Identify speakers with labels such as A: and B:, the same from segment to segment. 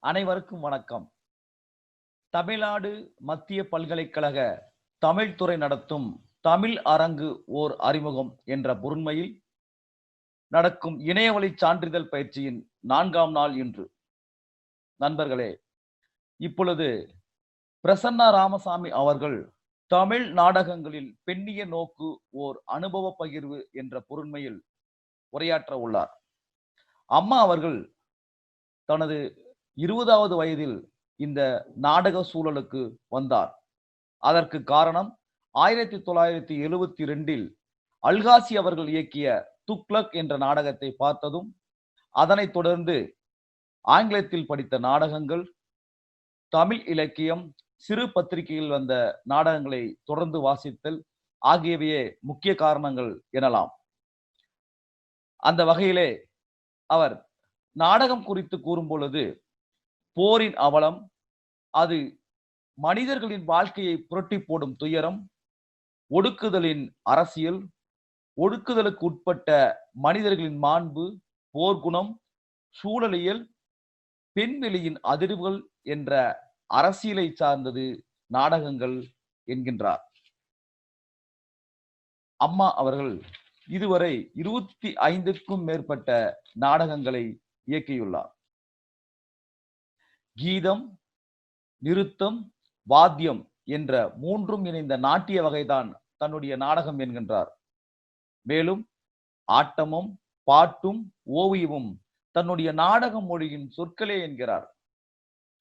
A: அனைவருக்கும் வணக்கம். தமிழ்நாடு மத்திய பல்கலைக்கழக தமிழ் துறை நடத்தும் தமிழ் அரங்கு ஓர் அறிமுகம் என்ற பொருண்மையில் நடக்கும் இணையவழி சான்றிதழ் பயிற்சியின் 4ஆம் நாள் இன்று. நண்பர்களே, இப்பொழுது பிரசன்னா ராமசாமி அவர்கள் தமிழ் நாடகங்களில் பெண்ணிய நோக்கு ஓர் அனுபவ பகிர்வு என்ற பொருண்மையில் உரையாற்ற உள்ளார். அம்மா அவர்கள் தனது 20வது வயதில் இந்த நாடக சூழலுக்கு வந்தார். அதற்கு காரணம் 1972இல் அல்காசி அவர்கள் இயக்கிய துக்ளக் என்ற நாடகத்தை பார்த்ததும், அதனைத் தொடர்ந்து ஆங்கிலத்தில் படித்த நாடகங்கள், தமிழ் இலக்கியம், சிறு பத்திரிகையில் வந்த நாடகங்களை தொடர்ந்து வாசித்தல் ஆகியவையே முக்கிய காரணங்கள் எனலாம். அந்த வகையிலே அவர் நாடகம் குறித்து கூறும் பொழுது, போரின் அவலம், அது மனிதர்களின் வாழ்க்கையை புரட்டி போடும் துயரம், ஒடுக்குதலின் அரசியல், ஒடுக்குதலுக்கு உட்பட்ட மனிதர்களின் மாண்பு, போர்க்குணம், சூழலியல், பெண்வெளியின் அதிர்வுகள் என்ற அரசியலை சார்ந்தது நாடகங்கள் என்கின்றார். அம்மா அவர்கள் இதுவரை 25க்கும் மேற்பட்ட நாடகங்களை இயக்கியுள்ளார். கீதம், நிருத்தம், வாத்தியம் என்ற மூன்றும் இணைந்த நாட்டிய வகைதான் தன்னுடைய நாடகம் என்கின்றார். மேலும் ஆட்டமும் பாட்டும் ஓவியமும் தன்னுடைய நாடக மொழியின் சொற்களே என்கிறார்.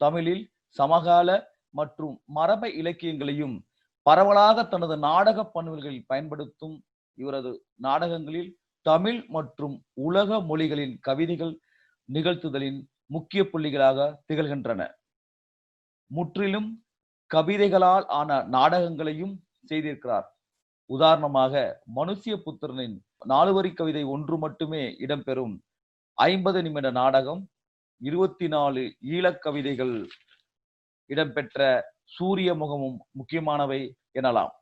A: தமிழில் சமகால மற்றும் மரபு இலக்கியங்களையும் பரவலாக தனது நாடக பண்புகளில் பயன்படுத்தும் இவரது நாடகங்களில் தமிழ் மற்றும் உலக மொழிகளின் கவிதைகள் நிகழ்த்துதலின் முக்கிய புள்ளிகளாக திகழ்கின்றன. முற்றிலும் கவிதைகளால் ஆன நாடகங்களையும் செய்திருக்கிறார். உதாரணமாக, மனுஷ்ய புத்திரனின் 4 வரி கவிதை ஒன்று மட்டுமே இடம்பெறும் 50 நிமிட நாடகம், 24 ஈழக் கவிதைகள் இடம்பெற்ற சூரிய முகமும் முக்கியமானவை எனலாம்.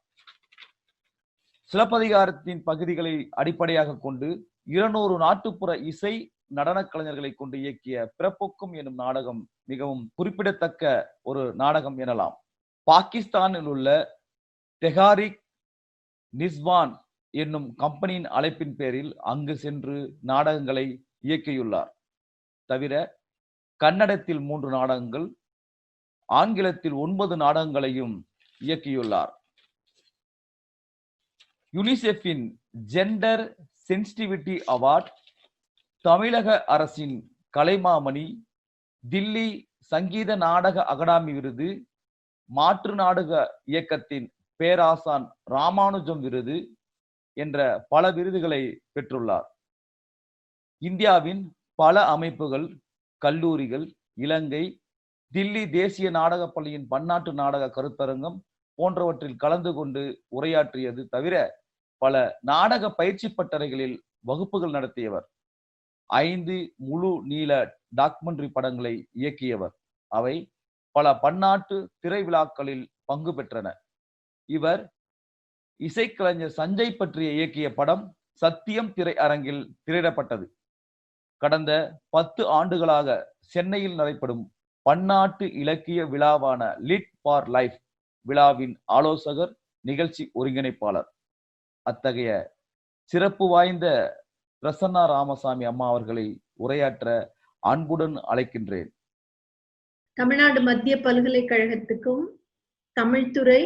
A: சிலப்பதிகாரத்தின் பகுதிகளை அடிப்படையாக கொண்டு 200 நாட்டுப்புற இசை நடன கலைஞர்களை கொண்டு இயக்கிய பிறப்பொக்கும் எனும் நாடகம் மிகவும் குறிப்பிடத்தக்க ஒரு நாடகம் எனலாம். பாகிஸ்தானில் உள்ள தெஹாரிக் நிஸ்வான் என்னும் கம்பெனியின் அழைப்பின் பேரில் அங்கு சென்று நாடகங்களை இயக்கியுள்ளார். தவிர கன்னடத்தில் 3 நாடகங்கள், ஆங்கிலத்தில் 9 நாடகங்களையும் இயக்கியுள்ளார். யுனிசெஃபின் ஜெண்டர் சென்சிட்டிவிட்டி அவார்ட், தமிழக அரசின் கலைமாமணி, தில்லி சங்கீத நாடக அகாடமி விருது, மாற்று நாடக இயக்கத்தின் பேராசான் ராமானுஜம் விருது என்ற பல விருதுகளை பெற்றுள்ளார். இந்தியாவின் பல அமைப்புகள், கல்லூரிகள், இலங்கை, தில்லி தேசிய நாடக பள்ளியின் பன்னாட்டு நாடக கருத்தரங்கம் போன்றவற்றில் கலந்து கொண்டு உரையாற்றியது தவிர பல நாடக பயிற்சி பட்டறைகளில் வகுப்புகள் நடத்தியவர். 5 முழு நீள டாக்குமெண்ட்ரி படங்களை இயக்கியவர். அவை பல பன்னாட்டு திரை விழாக்களில் பங்கு பெற்றன. இவர் இசைக்கலைஞர் சஞ்சய் பற்றிய இயக்கிய படம் சத்தியம் திரை அரங்கில் திரையிடப்பட்டது. கடந்த 10 ஆண்டுகளாக சென்னையில் நடைபெறும் பன்னாட்டு இலக்கிய விழாவான லிட் ஃபார் லைஃப் விழாவின் ஆலோசகர், நிகழ்ச்சி ஒருங்கிணைப்பாளர். அத்தகைய சிறப்பு வாய்ந்த பிரசன்னா ராமசாமி அம்மா அவர்களை உரையாற்ற அன்புடன் அழைக்கின்றேன்.
B: தமிழ்நாடு மத்திய பல்கலைக்கழகத்துக்கும் தமிழ்துறை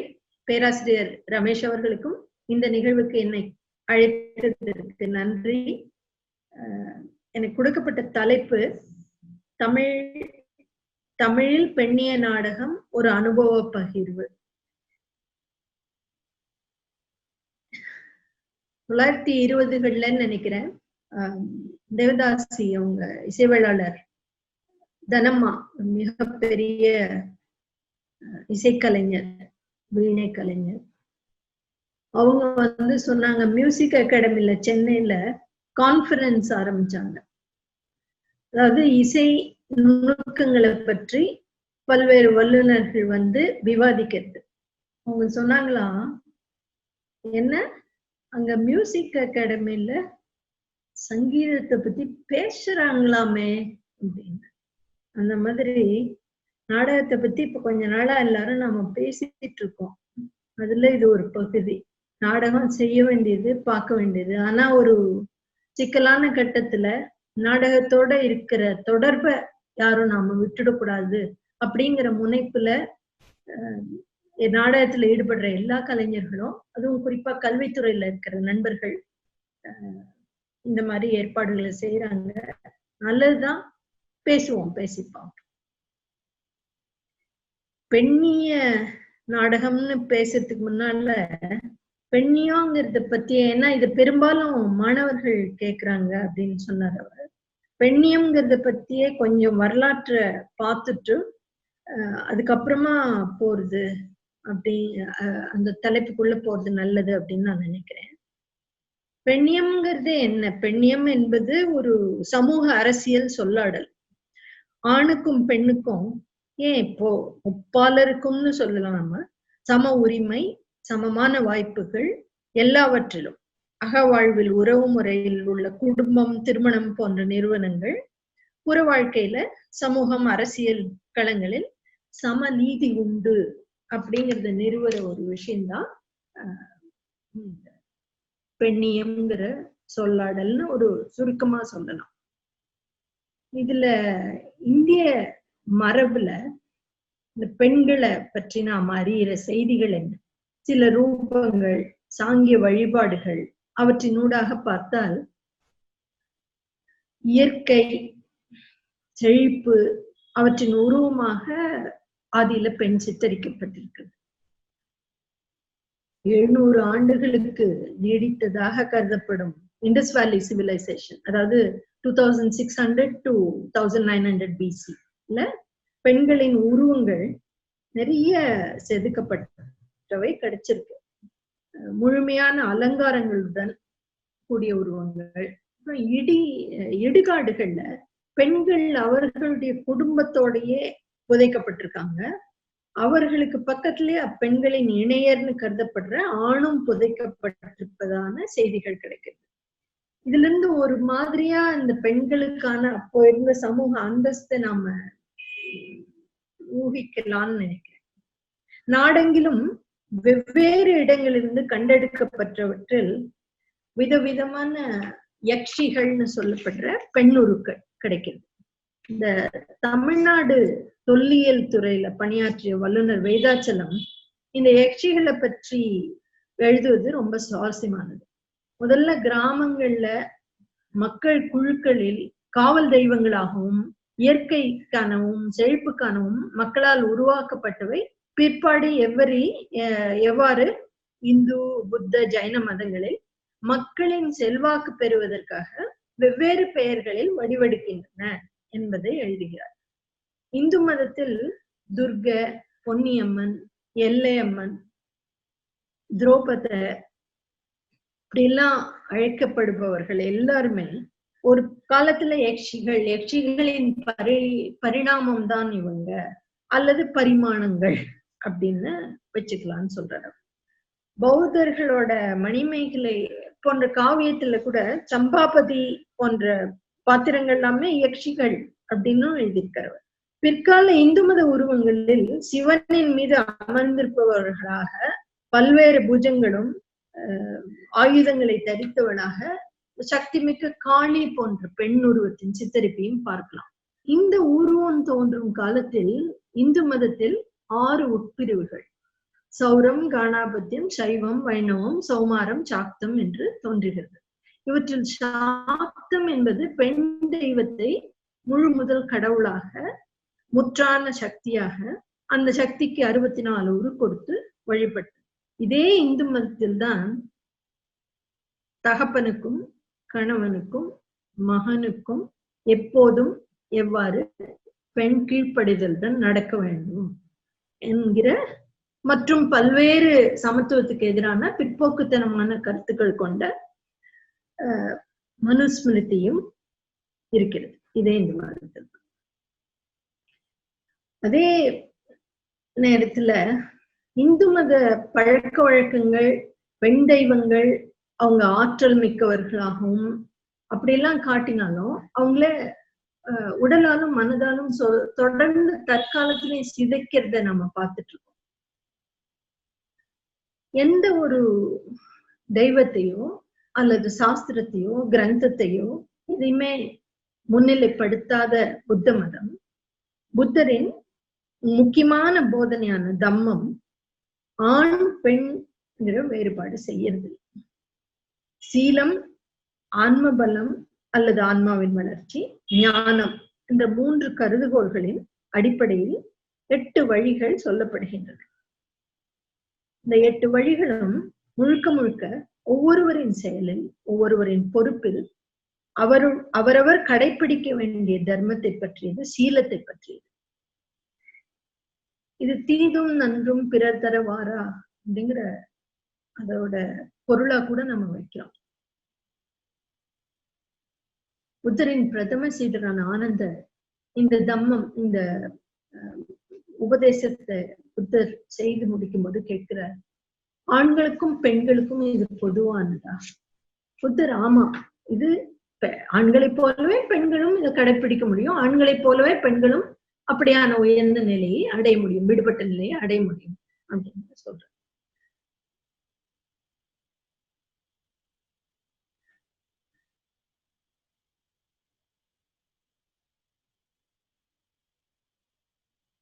B: பேராசிரியர் ரமேஷ் அவர்களுக்கும் இந்த நிகழ்வுக்கு என்னை அழைத்ததற்கு நன்றி. எனக்கு கொடுக்கப்பட்ட தலைப்பு தமிழில் பெண்ணிய நாடகம் ஒரு அனுபவ பகிர்வு. 1920களில் நினைக்கிறேன், தேவதாசி அவங்க இசைவேளாளர் தனம்மா மிகப்பெரிய இசைக்கலைஞர், வீணை கலைஞர், அவங்க சொன்னாங்க, மியூசிக் அகாடமில சென்னையில கான்ஃபரன்ஸ் ஆரம்பிச்சாங்க. அதாவது இசை நுணுக்கங்களை பற்றி பல்வேறு வல்லுநர்கள் விவாதிக்கிறது. அவங்க சொன்னாங்களா, என்ன அங்க மியூசிக் அகாடமில சங்கீதத்தை பத்தி பேசுறாங்களாமே அப்படின்னு. அந்த மாதிரி நாடகத்தை பத்தி இப்ப கொஞ்ச நாளா எல்லாரும் நாம பேசிட்டு இருக்கோம். அதுல இது ஒரு பகுதி. நாடகம் செய்ய வேண்டியது, பார்க்க வேண்டியது. ஆனா ஒரு சிக்கலான கட்டத்துல நாடகத்தோட இருக்கிற தொடர்பை யாரும் நாம விட்டுடக்கூடாது அப்படிங்கிற முனைப்புல நாடகத்துல ஈடுபடுற எல்லா கலைஞர்களும், அதுவும் குறிப்பா கல்வித்துறையில இருக்கிற நண்பர்கள் இந்த மாதிரி ஏற்பாடுகளை செய்யறாங்க. நல்லதுதான், பேசுவோம், பேசிப்போம். பெண்ணிய நாடகம்னு பேசுறதுக்கு முன்னால பெண்ணியோங்கிறத பத்தி, ஏன்னா இது பெரும்பாலும் மாணவர்கள் கேக்குறாங்க அப்படின்னு சொன்னார் அவர். பெண்ணியம்ங்கிறத பத்தியே கொஞ்சம் வரலாற்றை பார்த்துட்டு அதுக்கப்புறமா போறது அப்படி அந்த தலைப்புக்குள்ள போறது நல்லது அப்படின்னு நான் நினைக்கிறேன். பெண்ணியம்ங்கிறது என்ன? பெண்ணியம் என்பது ஒரு சமூக அரசியல் சொல்லாடல். ஆணுக்கும் பெண்ணுக்கும், ஏன் இப்போ முப்பாலருக்கும்னு சொல்லலாம், நம்ம சம உரிமை, சமமான வாய்ப்புகள் எல்லாவற்றிலும், அகவாழ்வில் உறவு முறையில் உள்ள குடும்பம், திருமணம் போன்ற நிறுவனங்கள், புற வாழ்க்கையில சமூகம், அரசியல் களங்களில் சம நீதி உண்டு அப்படிங்கறத நிறுவற ஒரு விஷயம்தான் பெண்ணியம்ங்கிற சொல்லாடல்னு ஒரு சுருக்கமா சொல்லலாம். இதுல இந்திய மரபுல இந்த பெண்களை பற்றி நாம் அறிகிற செய்திகள் என்ன? சில ரூபங்கள், சாங்கிய வழிபாடுகள் அவற்றினூடாக பார்த்தால் இயற்கை, செழிப்பு அவற்றின் உருவமாக ஆதியில பெண் சித்தரிக்கப்பட்டிருக்கிறது. 700 ஆண்டுகளுக்கு நீடித்ததாக கருதப்படும் இண்டஸ் வேலி சிவிலைசேஷன், அதாவது 2600 to 1900 BC பெண்களின் உருவங்கள் நிறைய செதுக்கப்பட்டவை கிடைச்சிருக்கு. முழுமையான அலங்காரங்களுடன் கூடிய உருவங்கள். இடுகாடுகள்ல பெண்கள் அவர்களுடைய குடும்பத்தோடையே புதைக்கப்பட்டிருக்காங்க. அவர்களுக்கு பக்கத்திலே அப்பெண்களின் இணையர்னு கருதப்படுற ஆணும் புதைக்கப்பட்டிருப்பதான செய்திகள் கிடைக்கிறது. இதுல இருந்து ஒரு மாதிரியா இந்த பெண்களுக்கான அப்போ இருந்த சமூக அந்தஸ்தை நாம ஊகிக்கலாம்னு நினைக்கிறேன். நாடெங்கிலும் வெவ்வேறு இடங்களிலிருந்து கண்டெடுக்கப்பட்டவற்றில் விதவிதமான யக்ஷிகள்னு சொல்லப்படுற பெண்ணுருக்கள் கிடைக்கிறது. இந்த தமிழ்நாடு தொல்லியல் துறையில பணியாற்றிய வல்லுநர் வேதாச்சலம் இந்த யக்ஷிகளை பற்றி எழுதுவது ரொம்ப சுவாரஸ்யமானது. முதல்ல கிராமங்கள்ல மக்கள் குழுக்களில் காவல் தெய்வங்களாகவும் இயற்கைக்கானவும் செழிப்புக்கானவும் மக்களால் உருவாக்கப்பட்டவை. பிற்பாடு எவ்வாறு இந்து, புத்த, ஜைன மதங்களில் மக்களின் செல்வாக்கு பெறுவதற்காக வெவ்வேறு பெயர்களில் வடிவெடுக்கின்றன என்பதை எழுதுகிறார். இந்து மதத்தில் துர்க, பொன்னியம்மன், எல்லையம்மன், திரௌபத இப்படியெல்லாம் அழைக்கப்படுபவர்கள் எல்லாருமே ஒரு காலத்துல யக்ஷிகளின் பரிணாமம் தான் இவங்க, அல்லது பரிமாணங்கள் அப்படின்னு வச்சுக்கலாம்னு சொல்றாரு. பௌத்தர்களோட மணிமேகலை போன்ற காவியத்துல கூட சம்பாபதி போன்ற பாத்திரங்கள் எல்லாமே யக்ஷிகள் அப்படின்னு எழுதியிருக்காரு. பிற்கால இந்து மத உருவங்களில் சிவனின் மீது அமர்ந்திருப்பவர்களாக பல்வேறு பூஜங்களும் ஆயுதங்களை தரித்தவளாக சக்தி மிக்க காளி போன்ற பெண் உருவத்தின் சித்தரிப்பையும் பார்க்கலாம். இந்த உருவம் தோன்றும் காலத்தில் இந்து மதத்தில் 6 உட்பிரிவுகள், சௌரம், காணாபத்தியம், சைவம், வைணவம், சௌமாரம், சாக்தம் என்று தோன்றுகிறது. இவற்றில் சாக்தம் என்பது பெண் தெய்வத்தை முழு முதல் கடவுளாக, முற்றான சக்தியாக, அந்த சக்திக்கு 64 உரு கொடுத்து வழிபட்டு. இதே இந்து மதத்தில் தான் தகப்பனுக்கும் கணவனுக்கும் மகனுக்கும் எப்போதும் எவ்வாறு பெண் கீழ்ப்படிதல் தான் நடக்க வேண்டும் என்கிற மற்றும் பல்வேறு சமத்துவத்துக்கு எதிரான பிற்போக்குத்தனமான கருத்துக்கள் கொண்ட மனுஸ்மிருதியும் இருக்கிறது இதே இந்து மதத்தில். அதே நேரத்துல இந்து மத பழக்க வழக்கங்கள், பெண் தெய்வங்கள் அவங்க ஆற்றல் மிக்கவர்களாகவும் அப்படியெல்லாம் காட்டினாலும் அவங்கள உடலாலும் மனதாலும் தொடர்ந்து தற்காலத்திலே சிதைக்கிறத நம்ம பார்த்துட்டு இருக்கோம். எந்த ஒரு தெய்வத்தையோ அல்லது சாஸ்திரத்தையோ கிரந்தத்தையோ எதையுமே முன்னிலைப்படுத்தாத புத்த மதம் புத்தரின் முக்கியமான போதனையான தம்மம் ஆண் பெண்ங்கிற வேறுபாடு செய்யறது. சீலம், ஆன்ம பலம் அல்லது ஆன்மாவின் வளர்ச்சி, ஞானம் என்ற 3 கருதுகோள்களின் அடிப்படையில் 8 வழிகள் சொல்லப்படுகின்றன. இந்த 8 வழிகளும் முழுக்க முழுக்க ஒவ்வொருவரின் செயலில், ஒவ்வொருவரின் பொறுப்பில் அவரவர் கடைபிடிக்க வேண்டிய தர்மத்தை பற்றியது, சீலத்தை பற்றியது. இது தீதும் நன்றும் பிறர் தர வாரா அப்படிங்கிற அதோட பொருளா கூட நம்ம வைக்கிறோம். புத்தரின் பிரதம சீடரான ஆனந்தர் இந்த தம்மம், இந்த உபதேசத்தை புத்தர் செய்து முடிக்கும் போது கேட்கிறார், ஆண்களுக்கும் பெண்களுக்கும் இது பொதுவானதா? புத்தர், ஆமா, இது ஆண்களைப் போலவே பெண்களும் இதை கடைபிடிக்க முடியும், ஆண்களைப் போலவே பெண்களும் அப்படியான உயர்ந்த நிலையை அடைய முடியும், விடுபட்ட நிலையை அடைய முடியும் அப்படின்னு சொல்ற.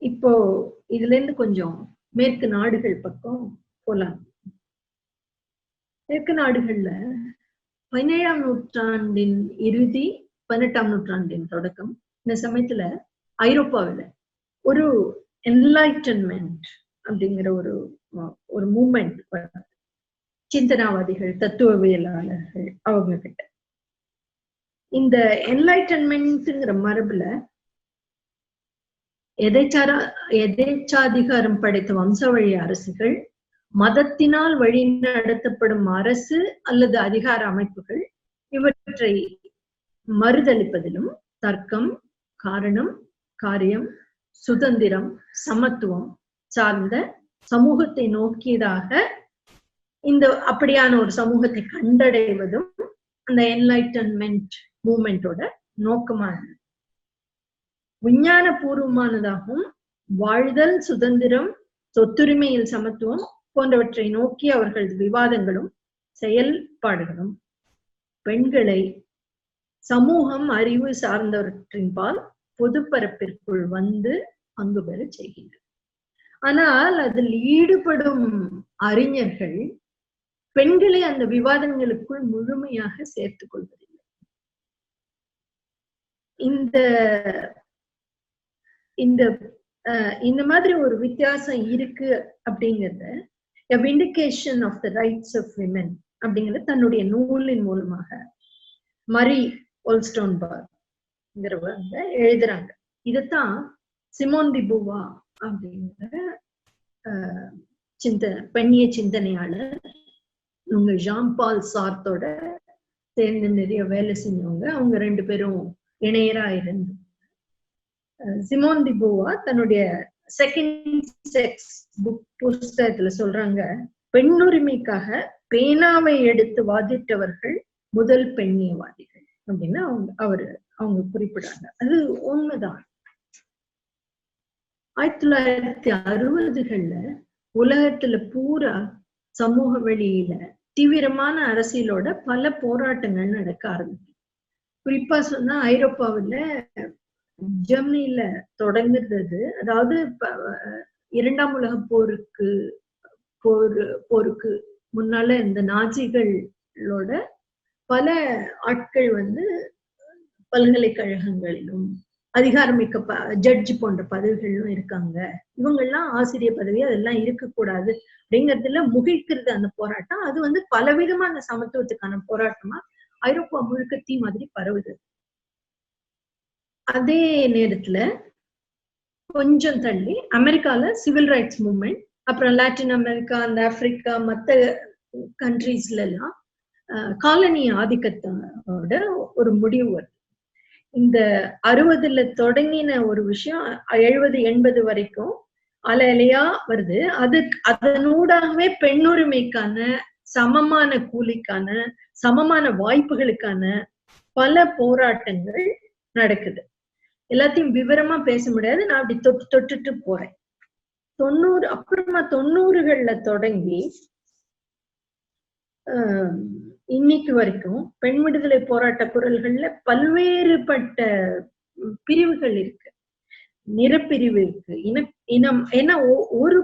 B: இப்போ இதுல இருந்து கொஞ்சம் மேற்கு நாடுகள் பக்கம் போலாம். மேற்கு நாடுகள்ல 17ஆம் நூற்றாண்டின் இறுதி, 18ஆம் நூற்றாண்டின் தொடக்கம், இந்த சமயத்துல ஐரோப்பாவில ஒரு என்லைட்டன்மெண்ட் அப்படிங்கிற ஒரு மூமெண்ட், சிந்தனாவாதிகள், தத்துவவியலாளர்கள் அவங்க கிட்ட இந்த என்லைட்டன்மெண்ட்ங்கிற மரபுல எதேச்சாதிகாரம் படைத்த வம்சாவழி அரசுகள், மதத்தினால் வழி நடத்தப்படும் அரசு அல்லது அதிகார அமைப்புகள் இவற்றை மறுதளிப்பதிலும் தர்க்கம், காரணம், காரியம், சுதந்திரம், சமத்துவம் சார்ந்த சமூகத்தை நோக்கியதாக இந்த அப்படியான ஒரு சமூகத்தை கண்டடைவதும் அந்த என்லைட்டன்மெண்ட் மூமெண்டோட நோக்கமானது. விஞ்ஞான பூர்வமானதாகவும் வாழ்தல், சுதந்திரம், சொத்துரிமையில் சமத்துவம் போன்றவற்றை நோக்கி அவர்களது விவாதங்களும் செயல்பாடுகளும் பெண்களை சமூகம், அறிவு சார்ந்தவற்றின்பால் பொதுப்பரப்பிற்குள் வந்து பங்கு பெற செய்கின்றன. ஆனால் அதில் ஈடுபடும் அறிஞர்கள் பெண்களை அந்த விவாதங்களுக்குள் முழுமையாக சேர்த்துக் கொள்வதில்லை. இந்த மாதிரி ஒரு வித்தியாசம் இருக்கு அப்படிங்கறத A Vindication of the Rights of Women அப்படிங்கறத தன்னுடைய நூலின் மூலமாக மரி ஓல்ஸ்டோன்பர்க் எழுதுறாங்க. இதத்தான் சிமோன் டி பூவா அப்படிங்கிற பெண்ணிய சிந்தனையாளர், இவங்க ஜான் பால் சார்த்தோட சேர்ந்து நிறைய வேலை செஞ்சவங்க, அவங்க 2 பேரும் இணையரா இருந்து சிமோன் டி பூவா தன்னுடைய செகண்ட் செக்ஸ் புக் புஸ்தகத்துல சொல்றாங்க, பெண்ணுரிமைக்காக பேனாவை எடுத்து வாதிட்டவர்கள் முதல் பெண்ணியவாதிகள் அப்படின்னு அவங்க குறிப்பிடாங்க. அது உண்மைதான். 1960கள்ல உலகத்துல பூரா சமூக வெளியில தீவிரமான அரசியலோட பல போராட்டங்கள் நடக்க ஆரம்பிச்சு. குறிப்பா சொன்னா ஐரோப்பாவில ஜெர்மனியில தொடங்குறது, அதாவது 2ஆம் உலக போருக்கு முன்னால இந்த நாஜிகளோட பல ஆட்கள் பல்கலைக்கழகங்களிலும் அதிகாரமிக்க ஜட்ஜ் போன்ற பதவிகளிலும் இருக்காங்க. இவங்கெல்லாம் ஆசிரியர் பதவி அதெல்லாம் இருக்கக்கூடாது அப்படிங்கறதுல முகிழ்க்கிறது அந்த போராட்டம். அது பலவிதமான சமத்துவத்துக்கான போராட்டமா ஐரோப்பா முழுக்க தீ மாதிரி பரவுது. அதே நேரத்துல கொஞ்சம் தள்ளி அமெரிக்கால சிவில் ரைட்ஸ் மூவ்மெண்ட், அப்புறம் லாட்டின் அமெரிக்கா, அந்த ஆப்பிரிக்கா, மற்ற கண்ட்ரீஸ்ல எல்லாம் காலனி ஆதிக்கத்தோட ஒரு முடிவு வருது. இந்த 60ல தொடங்கின ஒரு விஷயம் 70-80 வரைக்கும் அலையா வருது. அதனூடாகவே பெண்ணுரிமைக்கான, சமமான கூலிக்கான, சமமான வாய்ப்புகளுக்கான பல போராட்டங்கள் நடக்குது. எல்லாத்தையும் விவரமா பேச முடியாது. நான் அப்படி தொட்டுட்டு போறேன். அப்புறமா 90கள்ல தொடங்கி இன்னைக்கு வரைக்கும் பெண் விடுதலை போராட்ட குரல்கள்ல பல்வேறுபட்ட பிரிவுகள் இருக்கு, நிறப்பிரிவு இருக்கு, இனம். ஏன்னா ஒரு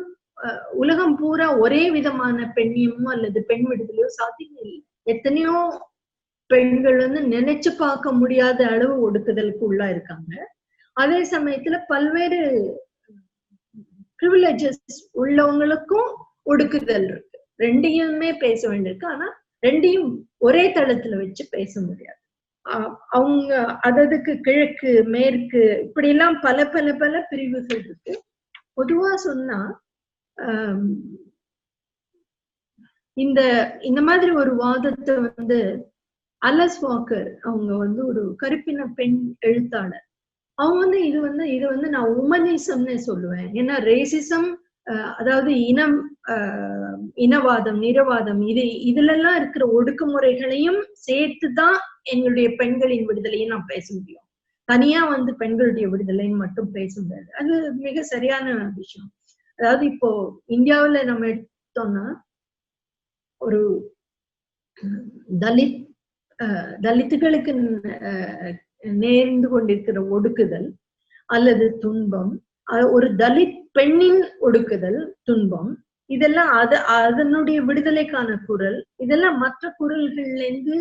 B: உலகம் பூரா ஒரே விதமான பெண்ணியமோ அல்லது பெண் விடுதலையோ சாத்தியம் இல்லை. எத்தனையோ பெண்கள் நினைச்சு பார்க்க முடியாத அளவு ஒடுக்குதலுக்கு உள்ளா இருக்காங்க. அதே சமயத்துல பல்வேறு பிரிவிலேஜஸ் உள்ளவங்களுக்கும் ஒடுக்குதல் இருக்கு. ரெண்டையுமே பேச வேண்டியிருக்கு. ஆனா ரெண்டையும் ஒரே தளத்துல வச்சு பேச முடியாது. அவங்க அதுக்கு கிழக்கு மேற்கு இப்படி எல்லாம் பல பல பல பிரிவுகள் இருக்கு. பொதுவா சொன்னா இந்த மாதிரி ஒரு வாதத்தை அலஸ் வாக்கர் அவங்க ஒரு கருப்பின பெண் எழுத்தாளர், அவங்க இது நான் உமனிசம்னு சொல்லுவேன். ஏன்னா ரேசிசம், அதாவது இனவாதம், நிறவாதம், இதுல எல்லாம் இருக்கிற ஒடுக்குமுறைகளையும் சேர்த்துதான் எங்களுடைய பெண்களின் விடுதலையும் நான் பேச முடியும். தனியா பெண்களுடைய விடுதலைன்னு மட்டும் பேச முடியாது. அது மிக சரியான விஷயம். அதாவது இப்போ இந்தியாவுல நம்ம எடுத்தோம்னா ஒரு தலித்துகளுக்கு நேர்ந்து கொண்டிருக்கிற ஒடுக்குதல் அல்லது துன்பம், ஒரு தலித் பெண்ணின் ஒடுக்குதல், துன்பம், இதெல்லாம் அதனுடைய விடுதலைக்கான குரல், இதெல்லாம் மற்ற குரல்கள்ல இருந்து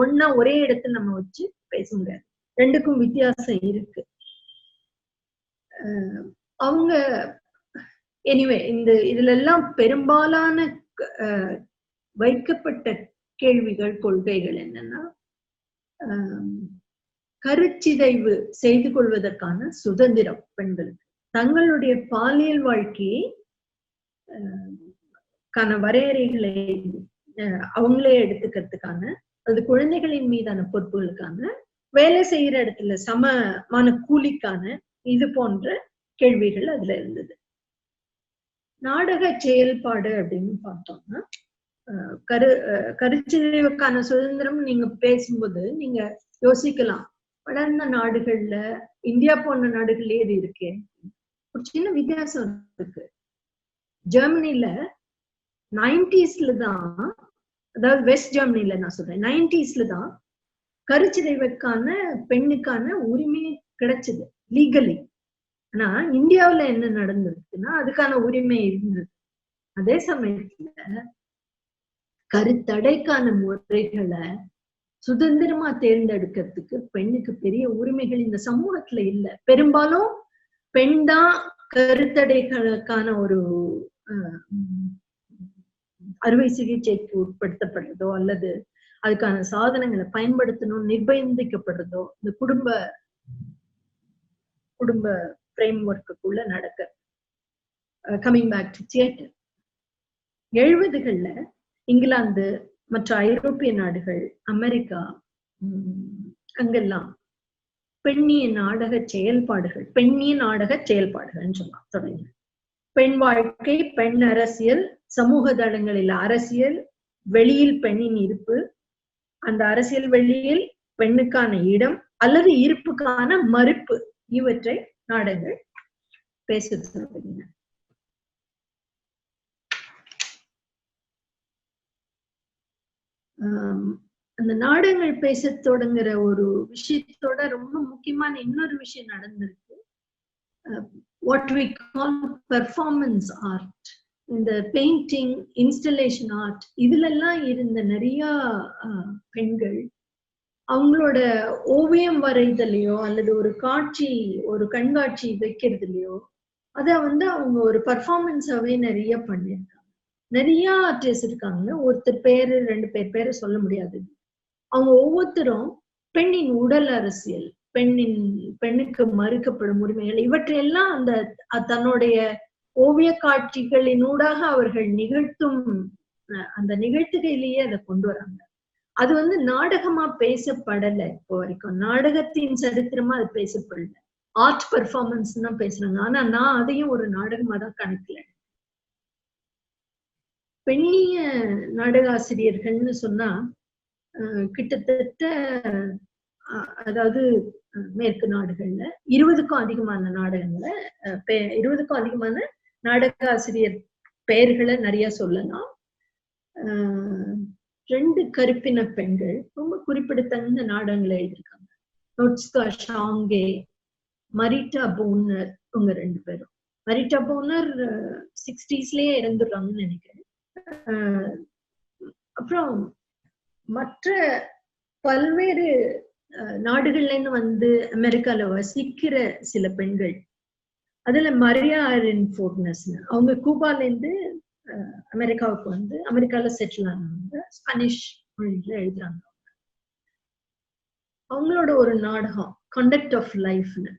B: ஒன்னா ஒரே இடத்துல நம்ம வச்சு பேச முடியாது. ரெண்டுக்கும் வித்தியாசம் இருக்கு. அவங்க எனிவே இதுல எல்லாம் பெரும்பாலான வைக்கப்பட்ட கேள்விகள், கொள்கைகள் என்னன்னா, கருச்சிதைவு செய்து கொள்வதற்கான சுதந்திரம் பெண்களுக்கு, தங்களுடைய பாலியல் வாழ்க்கையை வரையறைகளை அவங்களே எடுத்துக்கிறதுக்கான, அது குழந்தைகளின் மீதான பொறுப்புகளுக்கான, வேலை செய்யற இடத்துல சமமான கூலிக்கான, இது போன்ற கேள்விகள் அதுல இருந்தது. நாடக செயல்பாடு அப்படின்னு பார்த்தோம்னா, கருச்சிதைவுக்கான சுதந்திரம் நீங்க பேசும்போது நீங்க யோசிக்கலாம், வளர்ந்த நாடுகள்ல, இந்தியா போன்ற நாடுகள்லயே இது இருக்கே. ஒரு சின்ன வித்தியாசம் இருக்கு. ஜெர்மனில 90ஸ்ல தான், அதாவது வெஸ்ட் ஜெர்மனில நான் சொல்றேன், 90ஸ்ல தான் கருச்சிதைவுக்கான பெண்ணுக்கான உரிமை கிடைச்சது லீகலி. ஆனா இந்தியாவுல என்ன நடந்திருக்குன்னா, அதுக்கான உரிமை இருந்தது. அதே சமயத்துல கருத்தடைக்கான முறைகளை சுதந்திரமா தேர்ந்தெடுக்கிறதுக்கு பெண்ணுக்கு பெரிய உரிமைகள் இந்த சமூகத்துல இல்ல. பெரும்பாலும் பெண் தான் கருத்தடைகளுக்கான ஒரு அறுவை சிகிச்சைக்கு உட்படுத்தப்படுறதோ அல்லது அதுக்கான சாதனங்களை பயன்படுத்தணும் நிர்பந்திக்கப்படுறதோ இந்த குடும்ப ஃப்ரேம் ஒர்க்குள்ள நடக்க. கமிங் பேக் டு தியேட்டர், 70கள்ல இங்கிலாந்து மற்ற ஐரோப்பிய நாடுகள், அமெரிக்கா, அங்கெல்லாம் பெண்ணிய நாடக செயல்பாடுகள் சொல்லலாம் தொடங்கி. பெண் வாழ்க்கை, பெண் அரசியல், சமூக தளங்களில் அரசியல், வெளியில் பெண்ணின் இருப்பு, அந்த அரசியல் வெளியில் பெண்ணுக்கான இடம் அல்லது இருப்புக்கான மறுப்பு, இவற்றை நாடகங்கள் பேச தொடங்கின. அந்த நாடகங்கள் பேச தொடங்குற ஒரு விஷயத்தோட ரொம்ப முக்கியமான இன்னொரு விஷயம் நடந்திருக்கு. What we call performance art. இந்த பெயிண்டிங், இன்ஸ்டலேஷன் ஆர்ட், இதுல எல்லாம் இருந்த நிறைய பெண்கள் அவங்களோட ஓவியம் வரைதலையோ அல்லது ஒரு கண்காட்சி வைக்கிறதுலையோ அதை அவங்க ஒரு பர்ஃபார்மன்ஸாவே நிறைய பண்ணியிருக்காங்க. நிறைய ஆர்டிஸ்ட் இருக்காங்க. ஒருத்தர் பேரு 2 பேரை சொல்ல முடியாது. அவங்க ஒவ்வொருத்தரும் பெண்ணின் உடல் அரசியல், பெண்ணுக்கு மறுக்கப்படும் உரிமைகள், இவற்றையெல்லாம் தன்னுடைய ஓவிய காட்சிகளினூடாக அவர்கள் நிகழ்த்தும் அந்த நிகழ்த்துகையிலேயே அதை கொண்டு வராங்க. அது நாடகமா பேசப்படலை இப்போ வரைக்கும். நாடகத்தின் சரித்திரமா அது பேசப்படல. ஆர்ட் பெர்ஃபார்மன்ஸ் தான் பேசுறாங்க. ஆனா நான் அதையும் ஒரு நாடகமா தான் கணக்குல. பெண்ணிய நாடகாசிரியர்கள்னு சொன்னா கிட்டத்தட்ட, அதாவது மேற்கு நாடுகள்ல 20க்கும் அதிகமான நாடகங்களை 20க்கும் அதிகமான நாடக ஆசிரியர் பெயர்களை நிறைய சொல்லலாம். 2 கருப்பின பெண்கள் ரொம்ப குறிப்பிடத்தகுந்த நாடகங்களை எழுதியிருக்காங்க. நொட்ஸ்கா ஷாங்கே, மரிட்டா போனர், இவங்க 2 பேரும். மரிட்டா போனர் 60ஸ்லயே இறந்துடுறாங்கன்னு நினைக்கிறேன். அப்புறம் மற்ற பல்வேறு நாடுகள்ல இருந்து வந்து அமெரிக்கால வசிக்கிற சில பெண்கள், அதுல மரியா ரென்ஃபோர்ட்னஸ், அவங்க கூபால இருந்து அமெரிக்காவுக்கு வந்து அமெரிக்கால செட்டில் ஆனவங்க, ஸ்பானிஷ் மொழியில எழுதுறாங்க. அவங்களோட ஒரு நாடகம் கண்டக்ட் ஆஃப் லைஃப்னு,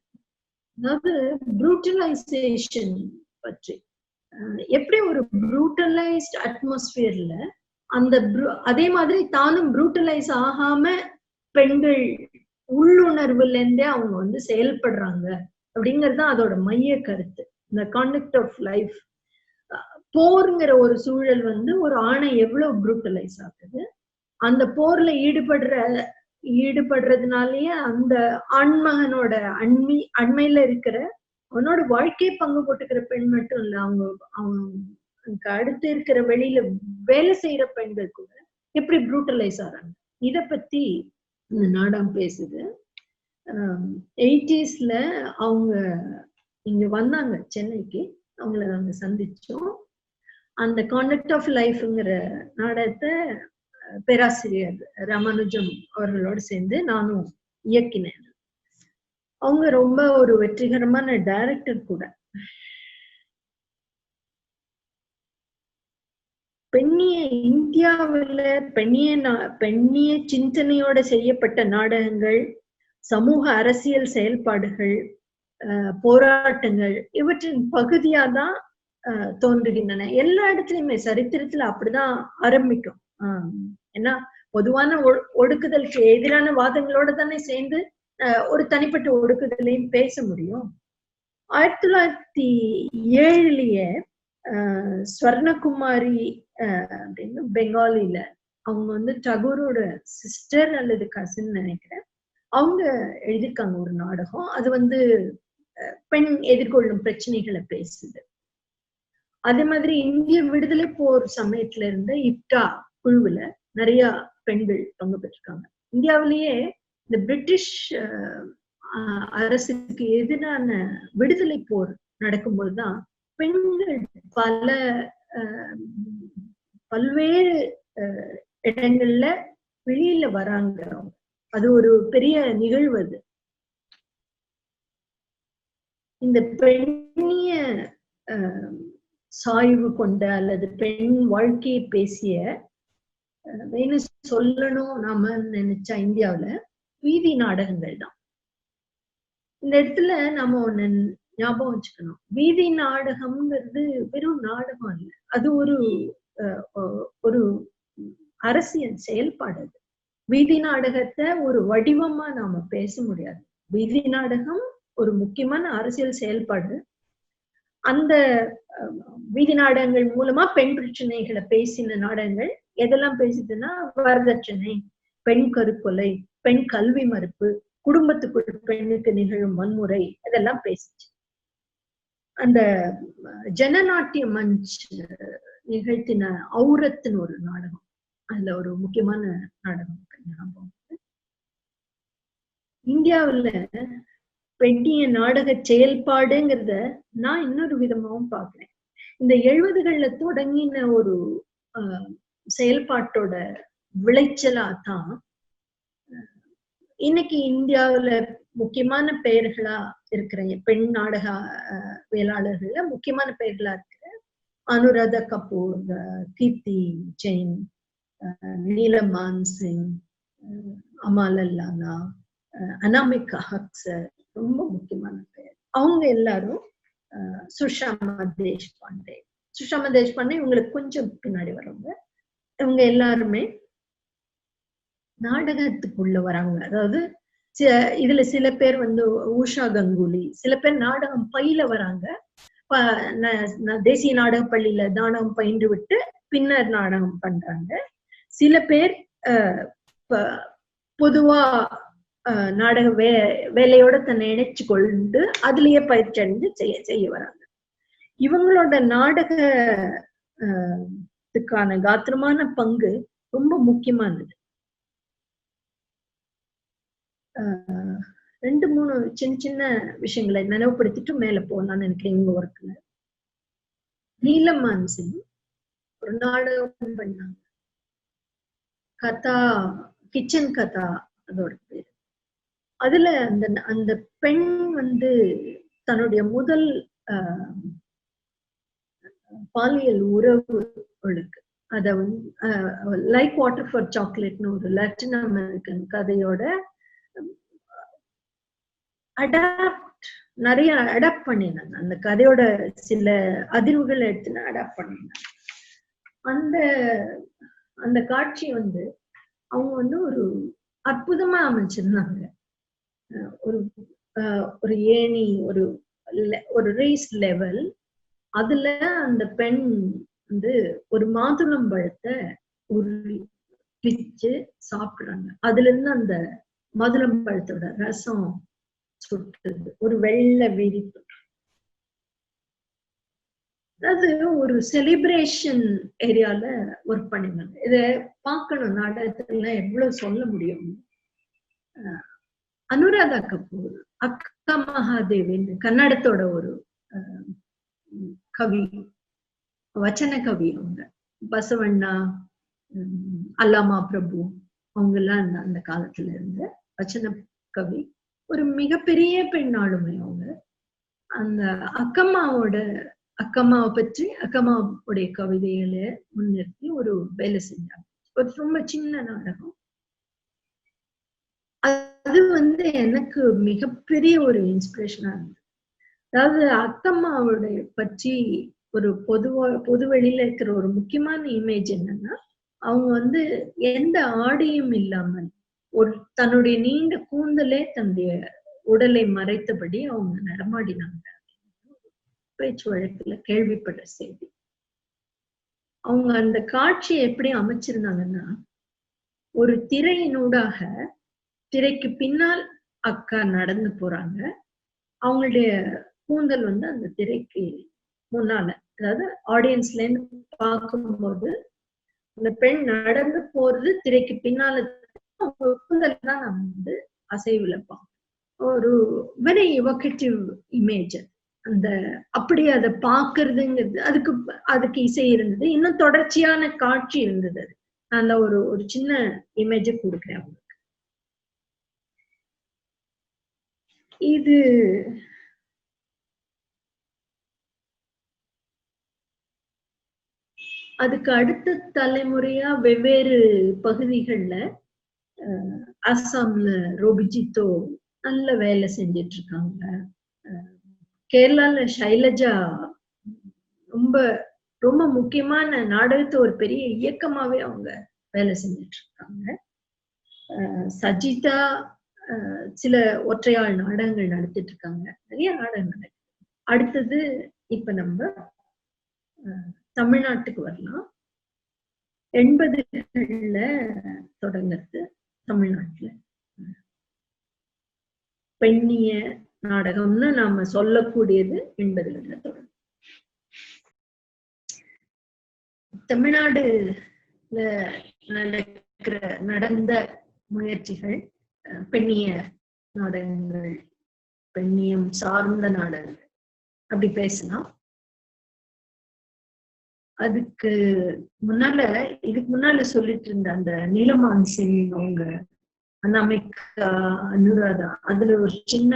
B: அதாவது ப்ரூட்டலைசேஷன் பற்றி, எப்படி ஒரு ப்ரூட்டலைஸ்ட் அட்மாஸ்பியர்ல அந்த அதே மாதிரி தானும் ப்ரூட்டலைஸ் ஆகாம பெண்கள் உள்ளுணர்வுல இருந்தே அவங்க வந்து செயல்படுறாங்க அப்படிங்கிறது அதோட மைய கருத்து. இந்த கான்டக்ட் ஆஃப் லைஃப். போருங்கிற ஒரு சூழல் வந்து ஒரு ஆணை எவ்வளவு ப்ரூட்டலைஸ் ஆகுது, அந்த போர்ல ஈடுபடுறதுனாலயே அந்த ஆண்மகனோட அண்மையில இருக்கிற அவனோட வாழ்க்கையை பங்கு போட்டுக்கிற பெண் மட்டும் இல்ல, அவங்க அடுத்து இருக்கிற வெளியில வேலை செய்யற பெண்கள் கூட எப்படி ப்ரூட்டலைஸ் ஆறாங்க. இத பத்தி இந்த நாடகம் பேசுது. 80ஸ்ல அவங்க இங்க வந்தாங்க சென்னைக்கு, அவங்கள நாங்க சந்திச்சோம். அந்த கான்டக்ட் ஆஃப் லைஃப்ங்கிற நாடகத்தை பேராசிரியர் ராமானுஜம் அவர்களோடு சேர்ந்து நானும் இயக்கினேன். அவங்க ரொம்ப ஒரு வெற்றிகரமான டைரக்டர் கூட. இந்தியாவில பெண்ணிய சிந்தனையோட செய்யப்பட்ட நாடகங்கள், சமூக அரசியல் செயல்பாடுகள், போராட்டங்கள் இவற்றின் பகுதியாதான் தோன்றுகின்றன. எல்லா இடத்துலயுமே சரித்திரத்துல அப்படிதான் ஆரம்பிக்கும். ஏன்னா பொதுவான ஒடுக்குதலுக்கு எதிரான வாதங்களோட தானே சேர்ந்து ஒரு தனிப்பட்ட ஒடுக்குதலையும் பேச முடியும். 1907லயே ஸ்வர்ணகுமாரி அப்படின்னு பெங்காலில அவங்க வந்து டகோரோட சிஸ்டர் அல்லது கசின் நினைக்கிறேன், அவங்க எழுதியிருக்காங்க ஒரு நாடகம். அது வந்து பெண் எதிர்கொள்ளும் பிரச்சனைகளை பேசுது. அதே மாதிரி இந்திய விடுதலை போர் சமயத்துல இருந்த இப்டா குழுவுல நிறைய பெண்கள் பங்கு பெற்றிருக்காங்க. இந்தியாவிலேயே இந்த பிரிட்டிஷ் அரசுக்கு எதிரான விடுதலை போர் நடக்கும்போதுதான் பெண்கள் பல்வேறு இடங்கள்ல வெளியில வராங்க. அது ஒரு பெரிய நிகழ்வு. அது இந்த பெண்ணிய சாய்வு கொண்ட அல்லது பெண் வாழ்க்கையை பேசிய சொல்லணும் நாம நினைச்சா இந்தியாவுல வீதி நாடகங்கள் தான். இந்த இடத்துல நாம ஒண்ணு ஞாபகம் வச்சுக்கணும். வீதி நாடகம்ங்கிறது வெறும் நாடகம் இல்லை, அது ஒரு அரசியல் செயல்பாடு. அது வீதி நாடகத்தை ஒரு வடிவமா நாம பேச முடியாது. வீதி நாடகம் ஒரு முக்கியமான அரசியல் செயல்பாடு. அந்த வீதி நாடகங்கள் மூலமா பெண் பிரச்சனைகளை பேசின நாடகங்கள் எதெல்லாம் பேசுதுன்னா, வரதட்சணை, பெண் கருக்கொலை, பெண் கல்வி மறுப்பு, குடும்பத்துக்குள் பெண்ணுக்கு நிகழும் வன்முறை, இதெல்லாம் பேசிச்சு. அந்த ஜனநாட்டிய மஞ்ச் நிகழ்த்தின ஔரத்னு ஒரு நாடகம், அதுல ஒரு முக்கியமான நாடகம் ஞாபகம். இந்தியாவுல பெண்ணிய நாடக செயல்பாடுங்கிறத நான் இன்னொரு விதமாவும் பாக்குறேன். இந்த 70கள்ல தொடங்கின ஒரு செயல்பாட்டோட விளைச்சலா தான் இன்னைக்கு இந்தியாவுல முக்கியமான பெயர்களா இருக்கிற பெண் நாடக வேளாளர்கள்ல முக்கியமான பெயர்களா இருக்கிற அனுராதா கபூர், கீர்த்தி ஜெயின், நீலம் மான்சிங், அமால் அல்லானா, அனாமிகா ஹக்சர், ரொம்ப முக்கியமான பெயர். அவங்க எல்லாரும் சுஷாமா தேஷ்பாண்டே இவங்களுக்கு கொஞ்சம் பின்னாடி வரவங்க. இவங்க எல்லாருமே நாடகத்துக்குள்ள வராங்க. அதாவது இதுல சில பேர் வந்து உஷா கங்குலி, சில பேர் நாடகம் பயில வராங்க. தேசிய நாடக பள்ளியில நாடகம் பயின்று விட்டு பின்னர் நாடகம் பண்றாங்க. சில பேர் பொதுவா நாடக வேலையோட தன்னை இணைச்சு கொண்டு அதுலயே பயிற்சி அடைந்து செய்ய வராங்க. இவங்களோட நாடகத்துக்கான காத்திரமான பங்கு ரொம்ப முக்கியமானது. 2-3 சின்ன சின்ன விஷயங்களை நினைவுபடுத்திட்டு மேல போகலாம்னு நினைக்கிறேன். இவங்க ஒர்க்ல நீலம்மான் சிங் ஒரு நாடகம் பண்ணாங்க. கதா, கிச்சன் கதா அதோட பேரு. அதுல அந்த பெண் தன்னுடைய முதல் பாலியல் உறவுகளுக்கு அத லைக் வாட்டர் ஃபார் சாக்லேட்னு ஒரு லாட்டின் அமெரிக்கன் கதையோட நிறைய அடாப்ட் பண்ணினாங்க. அந்த கதையோட சில அதிர்வுகள் எடுத்து அடாப்ட் பண்ணினாங்க. அந்த காட்சி அவங்க ஒரு அற்புதமா அமைச்சிருந்தாங்க. ஒரு ஏணி, ஒரு ரேஸ் லெவல், அதுல அந்த பெண் ஒரு மாதுளம்பழத்தை பிச்சு சாப்பிடுறாங்க. அதுல இருந்து அந்த மாதுளம்பழத்தோட ரசம் சுட்டுது, ஒரு வெள்ளை விரிப்பு. அதாவது ஒரு செலிப்ரேஷன் ஏரியால ஒர்க் பண்ணிருந்தாங்க. இத பார்க்கணும், நாடகத்துல எவ்வளவு சொல்ல முடியும். அனுராதா கபூர், அக்கா மகாதேவின்னு கன்னடத்தோட ஒரு கவி, வச்சன கவி. அவங்க பசவண்ணா, அல்லாமா பிரபு அவங்க எல்லாம் அந்த காலத்துல இருந்த வச்சன கவி. ஒரு மிகப்பெரிய பெண் ஆளுமை அவங்க. அந்த அக்கம்மாவை பற்றி அக்கம்மாவுடைய கவிதைகளை முன்னிறுத்தி ஒரு வேலை செஞ்சாங்க. ஒரு ரொம்ப சின்ன நாடகம். அது எனக்கு மிகப்பெரிய ஒரு இன்ஸ்பிரேஷனா இருந்தது. அதாவது அக்கம்மாவுடைய பற்றி ஒரு பொது வெளியில இருக்கிற ஒரு முக்கியமான இமேஜ் என்னன்னா, அவங்க எந்த ஆடையும் இல்லாமல் தன்னுடைய நீண்ட கூந்தலே தன்னுடைய உடலை மறைத்தபடி அவங்க நடமாடினாங்க. பேச்சு வழக்குல கேள்விப்பட்ட செய்தி. அவங்க அந்த காட்சியை எப்படி அமைச்சிருந்தாங்கன்னா, ஒரு திரையினூடாக திரைக்கு பின்னால் அக்கா நடந்து போறாங்க. அவங்களுடைய கூந்தல் அந்த திரைக்கு முன்னால, அதாவது ஆடியன்ஸ்ல இருந்து பார்க்கும்போது அந்த பெண் நடந்து போறது திரைக்கு பின்னால, அவங்க கூந்தல் தான் நம்ம அசைவுல பார்ப்போம். ஒரு வெரி இவோகேட்டிவ் இமேஜ். அப்படி அதை பாக்குறதுங்கிறது, அதுக்கு இசை இருந்தது, இன்னும் தொடர்ச்சியான காட்சி இருந்தது. அந்த ஒரு சின்ன இமேஜ கொடுக்குறேன் அவங்களுக்கு. இது அதுக்கு அடுத்த தலைமுறையா வெவ்வேறு பகுதிகள்ல, அஸ்ஸாம்ல ரோபிஜித்தோ நல்ல வேலை செஞ்சிட்டு இருக்காங்க. கேரளால ஷைலஜா ரொம்ப ரொம்ப முக்கியமான நாடகத்தை ஒரு பெரிய இயக்கமாவே அவங்க வேலை செஞ்சிட்டு இருக்காங்க. சஜிதா சில ஒற்றையாள் நாடகங்கள் நடத்திட்டு இருக்காங்க. நிறைய நாடகம் நடக்குது. அடுத்தது இப்ப நம்ம தமிழ்நாட்டுக்கு வரலாம். 80கள்ல தொடங்குறது தமிழ்நாட்டுல பெண்ணிய நாடகம்னு நாம சொல்லக்கூடியது 80கள்ல தொடங்கும். தமிழ்நாடுல நடந்த முயற்சிகள், பெண்ணிய நாடகங்கள், பெண்ணியம் சார்ந்த நாடகங்கள் அப்படி பேசலாம். இதுக்கு முன்னால சொல்லிட்டு இருந்த அந்த நீலம்மான் சிங், அவங்க அனாமிகா, அனுராதா, அதுல ஒரு சின்ன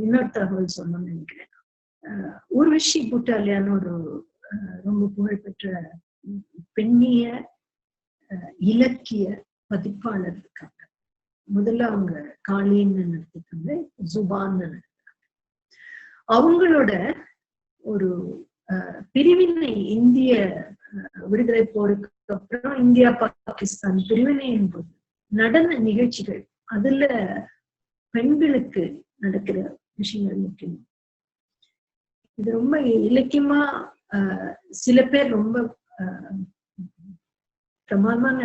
B: இன்னொரு தகவல் சொல்லணும்னு நினைக்கிறேன். ஊர்வஷி பூட்டாலியான்னு ஒரு ரொம்ப புகழ்பெற்ற பெண்ணிய இலக்கிய பதிப்பாளர் இருக்காங்க. முதல்ல அவங்க காளின்னு நடத்திட்டாங்க, ஜுபான்னு நடத்திட்டாங்க. அவங்களோட ஒரு பிரிவினை, இந்திய விடுதலை போருக்கு அப்புறம் இந்தியா பாகிஸ்தான் பிரிவினையின் போது நடந்த நிகழ்ச்சிகள், அதுல பெண்களுக்கு நடக்கிற விஷயங்கள் முக்கியம். இது ரொம்ப இலக்கியமா சில பேர் ரொம்ப பிரமாதமான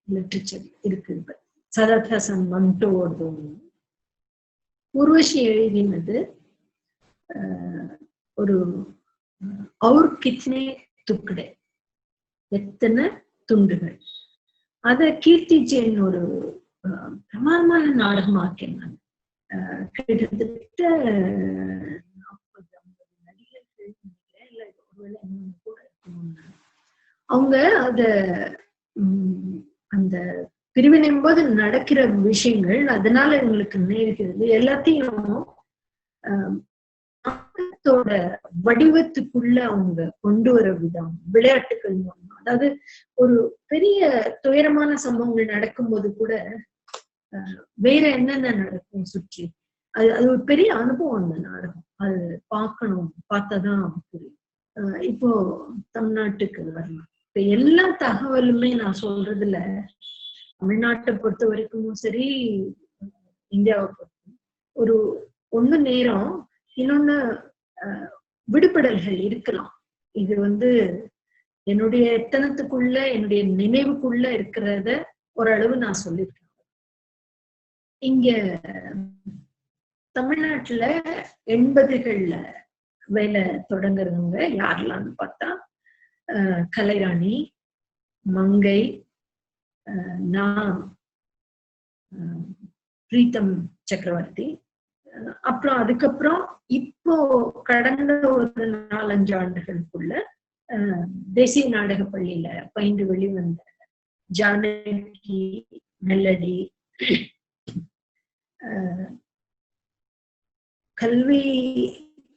B: லிட்ரேச்சர் இருக்கு. சரதசம் மண்டோடும். உர்வஷி எழுதினது ஒரு और कितने टुकड़े, எத்தனை துண்டுகள். அத கீர்த்தி ஜெயின் ஒரு பிரமாதமான நாடகமாக்கினாங்க. கிட்டத்தட்ட 40-50 நடிகர்கள் இல்ல ஒருவேளை இன்னும் கூட இருக்கணும். அவங்க அத அந்த பிரிவினையும் போது நடக்கிற விஷயங்கள் அதனால எங்களுக்கு நினைவுகிறது. எல்லாத்தையும் வடிவத்துக்குள்ள அவங்க கொண்டு வர விதம், விளையாட்டுகள் மூலமா. அதாவது ஒரு பெரிய துயரமான சம்பவங்கள் நடக்கும்போது கூட வேற என்னென்ன நடக்கும் சுற்றி, அது ஒரு பெரிய அனுபவம். அந்த நாடகம் அது பார்க்கணும், பார்த்தாதான் புரியும். இப்போ தமிழ்நாட்டுக்கு வரலாம். இப்ப எல்லா தகவலுமே நான் சொல்றதுல தமிழ்நாட்டை பொறுத்த வரைக்கும் சரி, இந்தியாவை பொறுத்த ஒரு ஒண்ணு நேரம், இன்னொன்னு விடுபடல்கள் இருக்கலாம். இது என்னுடைய எத்தனத்துக்குள்ள என்னுடைய நினைவுக்குள்ள இருக்கிறத ஓரளவு நான் சொல்லியிருக்கேன். இங்க தமிழ்நாட்டுல 80கள்ல வேலை தொடங்குறவங்க யாரெல்லாம்னு பார்த்தா கலைராணி, மங்கை, நான், பிரீத்தம் சக்கரவர்த்தி. அப்புறம் அதுக்கப்புறம் இப்போ கடந்த ஒரு 4-5 ஆண்டுகளுக்குள்ள தேசிய நாடக பள்ளியில பயின்று வெளிவந்த ஜானகி, மெல்லடி, கல்வி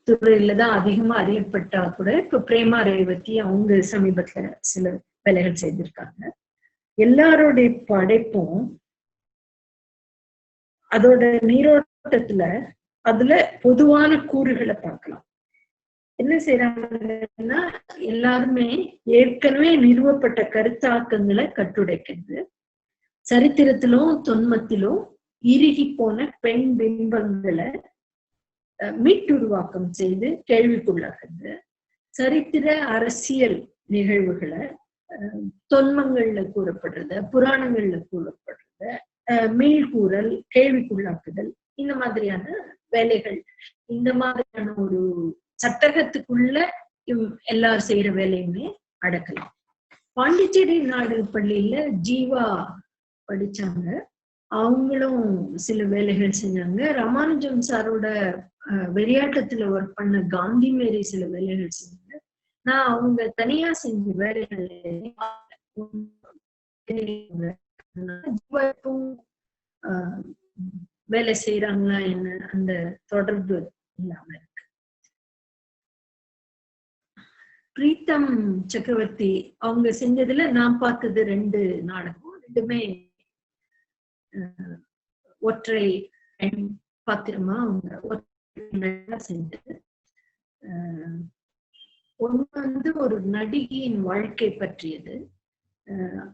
B: துறையில தான் அதிகமா அறியப்பட்டா கூட இப்ப பிரேமா ரேவதி அவங்க சமீபத்துல சில வேலைகள் செய்திருக்காங்க. எல்லாருடைய படைப்பும் அதோட நீரோட்டத்துல அதுல பொதுவான கூறுகளை பார்க்கலாம். என்ன செய்யறாங்கன்னா, எல்லாருமே ஏற்கனவே நிறுவப்பட்ட கருத்தாக்கங்களை கட்டுடைக்கிறது, சரித்திரத்திலும் தொன்மத்திலும் இறுகி போன பெண் பிம்பங்களை மீட்டுருவாக்கம் செய்து கேள்விக்குள்ளாக்குது, சரித்திர அரசியல் நிகழ்வுகளை தொன்மங்கள்ல கூறப்படுறத, புராணங்கள்ல கூறப்படுறத மீள்கூறல், கேள்விக்குள்ளாக்குதல், இந்த மாதிரியான வேலைகள். இந்த மாதிரியான ஒரு சட்டகத்துக்குள்ள எல்லாரும் செய்யற வேலையுமே அடக்கலாம். பாண்டிச்சேரி நாடக பள்ளியில ஜீவா படிச்சாங்க, அவங்களும் சில வேலைகள் செஞ்சாங்க. ராமானுஜம் சாரோட வெறியாட்டத்துல ஒர்க் பண்ண காந்தி மேரி சில வேலைகள் செஞ்சாங்க. நான் அவங்க தனியா செஞ்ச வேலைகள் வேலை செய்யறாங்களா என்ன அந்த தொடர்பு இல்லாம இருக்கு. பிரீத்தம் சக்கரவர்த்தி அவங்க செஞ்சதுல நான் பார்த்தது 2 நாடகம். 2மே ஒற்றை பாத்திரமா அவங்க செஞ்சது. ஒண்ணு ஒரு நடிகையின் வாழ்க்கை பற்றியது.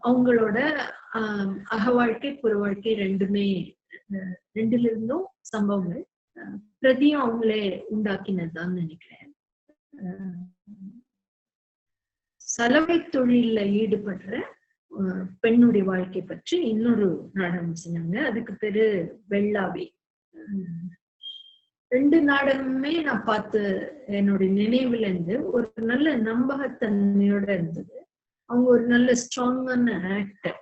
B: அவங்களோட அக வாழ்க்கை, புற வாழ்க்கை ரெண்டுமே, 2ல இருந்தும் சம்பவங்கள். பிரதியும் அவங்களே உண்டாக்கினதுதான் நினைக்கிறேன். சலவை தொழில ஈடுபடுற பெண்ணுடைய வாழ்க்கை பற்றி இன்னொரு நாடகம் செஞ்சாங்க. அதுக்கு பேரு வெள்ளாவே. 2 நாடகமுமே நான் பார்த்து என்னுடைய நினைவுல இருந்து ஒரு நல்ல நம்பகத்தன்மையோட இருந்தது. அவங்க ஒரு நல்ல ஸ்ட்ராங்கான ஆக்டர்.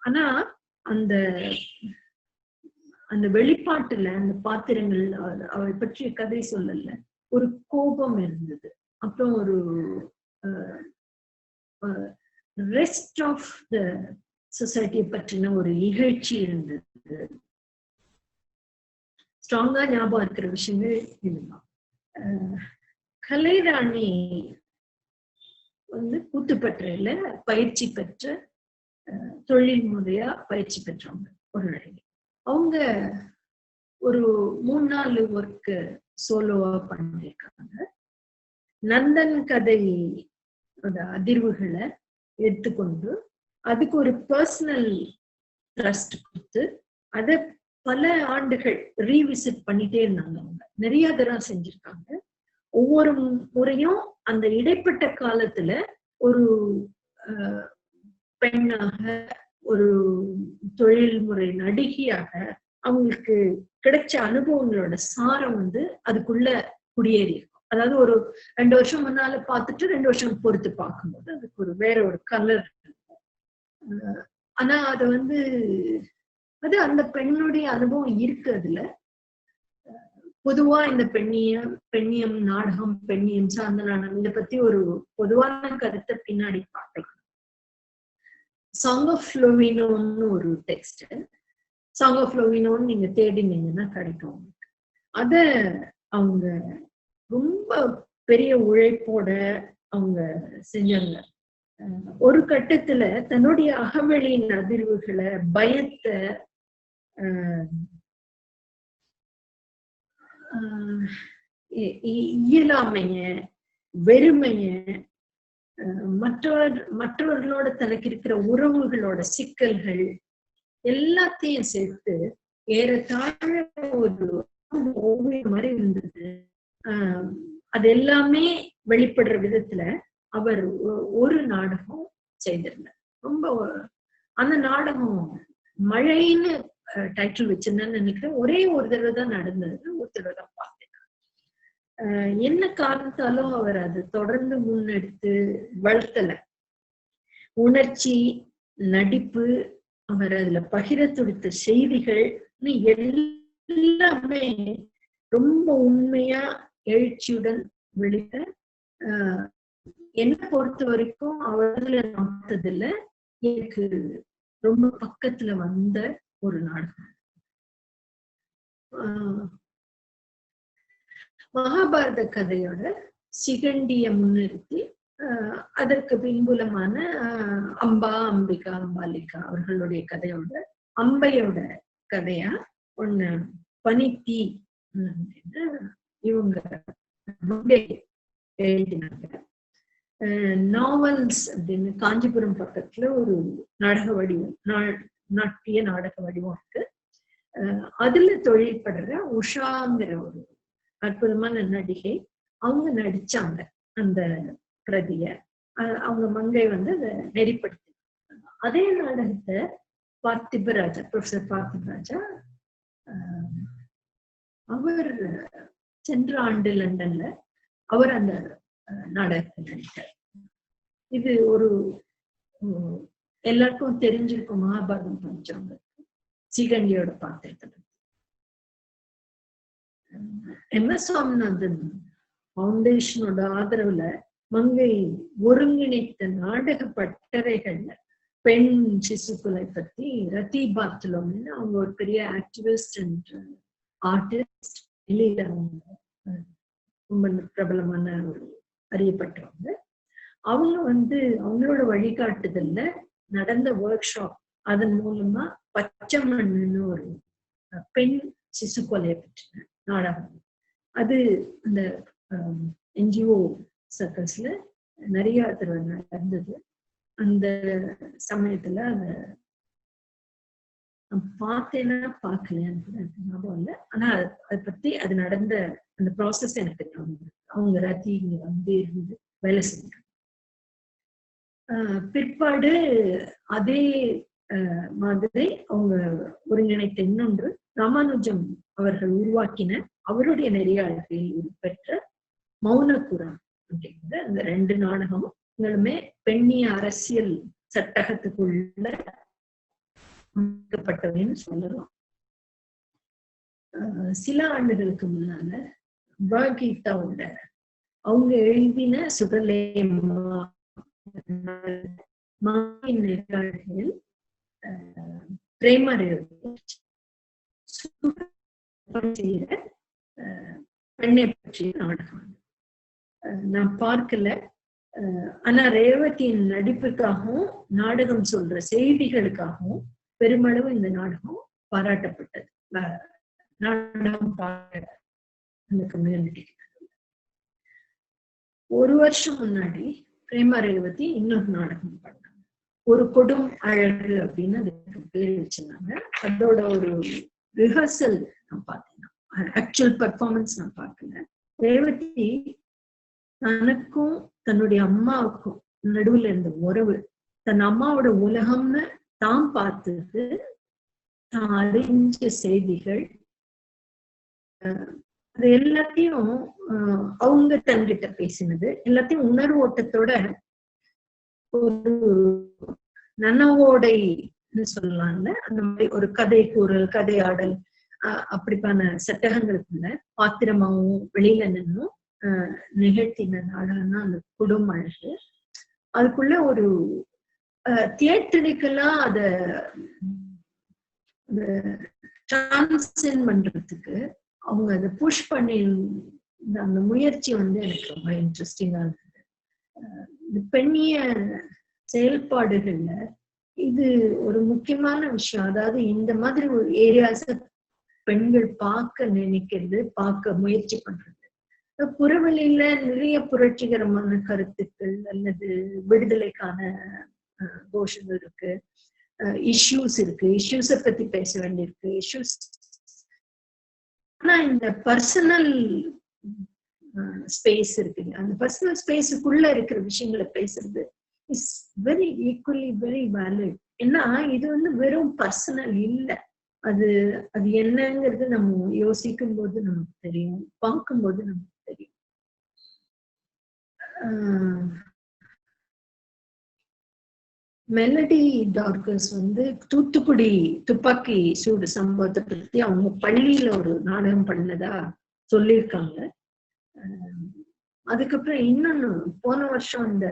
B: ஆனா அந்த அந்த வெளிப்பாட்டுல அந்த பாத்திரங்கள் அவளை பற்றிய கதை சொல்லல, ஒரு கோபம் இருந்தது. அப்புறம் ஒரு ரெஸ்ட் ஆஃப் த சொசைட்டியை பற்றின ஒரு இகழ்ச்சி இருந்தது. ஸ்ட்ராங்கா ஞாபகம் இருக்கிற விஷயங்கள் இதுதான். கலைராணி கூத்துப்பற்றையில பயிற்சி பெற்ற தொழில் முறையா பயிற்சி பெற்றவங்க ஒரு நடிகை. அவங்க ஒரு 3-4 ஒர்க் சோலோவா பண்ணிருக்காங்க. நந்தன் கதை அதிர்வுகளை எடுத்துக்கொண்டு அதுக்கு ஒரு பர்சனல் ட்ரஸ்ட் கொடுத்து அதை பல ஆண்டுகள் ரீவிசிட் பண்ணிட்டே இருந்தாங்க. அவங்க நிறைய தடவை செஞ்சிருக்காங்க. ஒவ்வொரு முறையும் அந்த இடைப்பட்ட காலத்துல ஒரு பெண்ணாக, ஒரு தொழில்முறை நடிகையாக அவங்களுக்கு கிடைச்ச அனுபவங்களோட சாரம் வந்து அதுக்குள்ள குடியேறி இருக்கும். அதாவது ஒரு 2 வருஷம் முன்னால பார்த்துட்டு 2 வருஷம் பொறுத்து பார்க்கும்போது அதுக்கு ஒரு வேற ஒரு கலர் இருக்கும். ஆனா அது வந்து அது அந்த பெண்ணுடைய அனுபவம் இருக்கு அதுல. பொதுவா இந்த பெண்ணியம் நாடகம், பெண்ணியம் சார்ந்த நாடகம் இதை பத்தி ஒரு பொதுவான கருத்தை பின்னாடி பார்க்கலாம். சாங் ஆஃப் லோவினோன்னு ஒரு டெக்ஸ்ட், சாங் ஆஃப் லோவினோன்னு நீங்க தேடினீங்கன்னா கிடைக்கும். அத அவங்க ரொம்ப பெரிய உழைப்போட அவங்க செஞ்சாங்க. ஒரு கட்டத்துல தன்னுடைய அகவெளியின் அதிர்வுகளை, பயத்தை, இயலாமைய, வெறுமைய, மற்றவர்களோட தனக்கு இருக்கிற உறவுகளோட சிக்கல்கள் எல்லாத்தையும் சேர்த்து ஏறத்தாழ ஒரு ஓவியம் மாதிரி இருந்தது. அது எல்லாமே வெளிப்படுற விதத்துல அவர் ஒரு நாடகம் செய்திருந்தார். ரொம்ப அந்த நாடகம் மழைன்னு டைட்டில் வச்சிருந்தேன்னு நினைக்கிறேன். ஒரே ஒரு தடவை தான் நடந்தது, ஒரு தடவை தான் பார்த்தேன். என்ன காரணத்தாலும் அவர் அது தொடர்ந்து முன்னெடுத்து வளர்த்தல. உணர்ச்சி, நடிப்பு, அவர் அதுல பகிர துடித்த செய்திகள் எல்லாமே ரொம்ப உண்மையா எழுச்சியுடன் வெளியிட்ட. என்னை பொறுத்த வரைக்கும் அவர்ல பார்த்ததில்ல, எனக்கு ரொம்ப பக்கத்துல வந்த ஒரு நாடகம். மகாபாரத கதையோட சிகண்டிய முன்னிறுத்தி அதற்கு பின்புலமான அம்பா, அம்பிகா, அம்பாலிகா அவர்களுடைய கதையோட அம்பையோட கதையா ஒண்ணு பனித்தி இவங்க எழுதினாங்க. நாவல்ஸ் அப்படின்னு காஞ்சிபுரம் பக்கத்துல ஒரு நாடக வடிவம், நாட்டிய நாடக வடிவம் இருக்கு. அதுல தொழில் படுற உஷாங்கிற ஒரு அற்புதமான நடிகை, அவங்க நடிச்சாங்க அந்த பிரதிய. அவங்க மங்கை வந்து அதை நெறிப்படுத்தி. அதே நாடகத்தை பார்த்திபராஜா, ப்ரொஃபசர் பார்த்திபராஜா, அவர் சென்ற ஆண்டு லண்டன்ல அவர் அந்த நாடகத்தை நடித்தார். இது ஒரு எல்லாருக்கும் தெரிஞ்சிருக்கும், மகாபாரதம் படிச்சவங்க சிகண்டியோட பாத்திரத்தை. MS சுவாமிநாதன் ஃபவுண்டேஷனோட ஆதரவுல மங்கை ஒருங்கிணைத்த நாடக பட்டறைகள்ல பெண் சிசுக்களை பத்தி ரத்தி பார்த்லோம்னு அவங்க ஒரு பெரிய ஆக்டிவிஸ்ட் அண்ட் ஆர்டிஸ்ட், வெளியில அவங்க ரொம்ப பிரபலமான ஒரு அறியப்பட்டவங்க. அவங்க வந்து அவங்களோட வழிகாட்டுதல்ல நடந்த ஒர்க் ஷாப், அதன் மூலமா பச்சை மண்ணுன்னு ஒரு பெண் சிசு கொலையை பற்றின நாடகம். அது அந்த NGO சர்க்கிள்ஸ்ல நிறைய தடவை நடந்தது. அந்த சமயத்துல அத பார்த்தேன்னா பார்க்கலையான்னு கூட எனக்கு ஞாபகம் இல்லை. ஆனா அதை பத்தி அது நடந்த அந்த ப்ராசஸ் எனக்கு ஞாபகம். அவங்க ரத்தி இங்க வந்து இருந்து வேலை செஞ்சாங்க. பிற்பாடு அதே மாதிரி அவங்க ஒருங்கிணைத்த இன்னொன்று ராமானுஜம் அவர்கள் உருவாக்கின அவருடைய நெறியாளர்களில் பெற்ற மௌனபுரம் அப்படிங்கிற அந்த 2 நாடகமும் பெண்ணிய அரசியல் சட்டகத்துக்குள்ள அமைக்கப்பட்டவைன்னு சொல்லலாம். சில ஆண்டுகளுக்கு முன்னால கீதாவோட அவங்க எழுதின சுடலேமா நெறியாளர்கள் பிரேம செய்யற பெண்ணை பற்றிய நாடகம் நான் பார்க்கல. ஆனா ரேவதியின் நடிப்புக்காகவும் நாடகம் சொல்ற செய்திகளுக்காகவும் பெருமளவு இந்த நாடகம் பாராட்டப்பட்டது. நாடகம் அந்த கம்யூனிட்டி. ஒரு வருஷம் முன்னாடி பிரேமா ரேவதி இன்னொரு நாடகம் பண்ணாங்க, ஒரு கொடும் அழகு அப்படின்னு அதுக்கு பேர் வச்சிருந்தாங்க. அதோட ஒரு ரிஹர்சல் நான் பார்த்தேன், ஆக்சுவல் பெர்ஃபார்மன்ஸ் நான் பார்க்கல. ரேவதி தனக்கும் தன்னுடைய அம்மாவுக்கும் நடுவுல இருந்த உறவு, தன் அம்மாவோட உலகம்னு தாம் பார்த்தது, தான் அறிஞ்ச செய்திகள், அது எல்லாத்தையும் அவங்க தன்கிட்ட பேசினது எல்லாத்தையும் உணர்வு ஓட்டத்தோட ஒரு நனவோடைன்னு சொல்லலாம்ல, அந்த மாதிரி ஒரு கதை கூறல், கதையாடல் அப்படிப்பான சட்டகங்களுக்குள்ள பாத்திரமாவும் வெளியில நின்னும் நிகழ்த்தின நாடகம்னா அந்த குடும் அழகு. அதுக்குள்ள ஒரு தியேட்டரிக்கலா அத டிரான்ஸ்சென்ட் பண்றதுக்கு அவங்க அதை புஷ் பண்ணி அந்த முயற்சி வந்து எனக்கு ரொம்ப இன்ட்ரெஸ்டிங்கா இருந்தது. இந்த பெண்ணிய செயல்பாடுகள்ல இது ஒரு முக்கியமான விஷயம். அதாவது இந்த மாதிரி ஒரு ஏரியாஸ பெண்கள் பார்க்க நினைக்கிறது, பார்க்க முயற்சி பண்றது. புறவெளியில நிறைய புரட்சிகரமான கருத்துக்கள் அல்லது விடுதலைக்கான கோஷங்கள் இருக்கு, இஷ்யூஸ் இருக்கு, இஷ்யூஸை பத்தி பேச வேண்டியிருக்கு, இஷ்யூஸ். ஆனா இந்த பர்சனல் ஸ்பேஸ் இருக்குங்க, அந்த பர்சனல் ஸ்பேஸுக்குள்ள இருக்கிற விஷயங்களை பேசுறது is very equally very valid. ஏன்னா இது வந்து வெறும் பர்சனல் இல்லை, அது அது என்னங்கிறது நம்ம யோசிக்கும் போது நமக்கு தெரியும், பார்க்கும்போது நமக்கு தெரியும். மெலடி டார்கஸ் வந்து தூத்துக்குடி துப்பாக்கி சூடு சம்பவத்தை பத்தி அவங்க பள்ளியில ஒரு நாடகம் பண்ணதா சொல்லியிருக்காங்க. அதுக்கப்புறம் இன்னொன்னு போன வருஷம் அந்த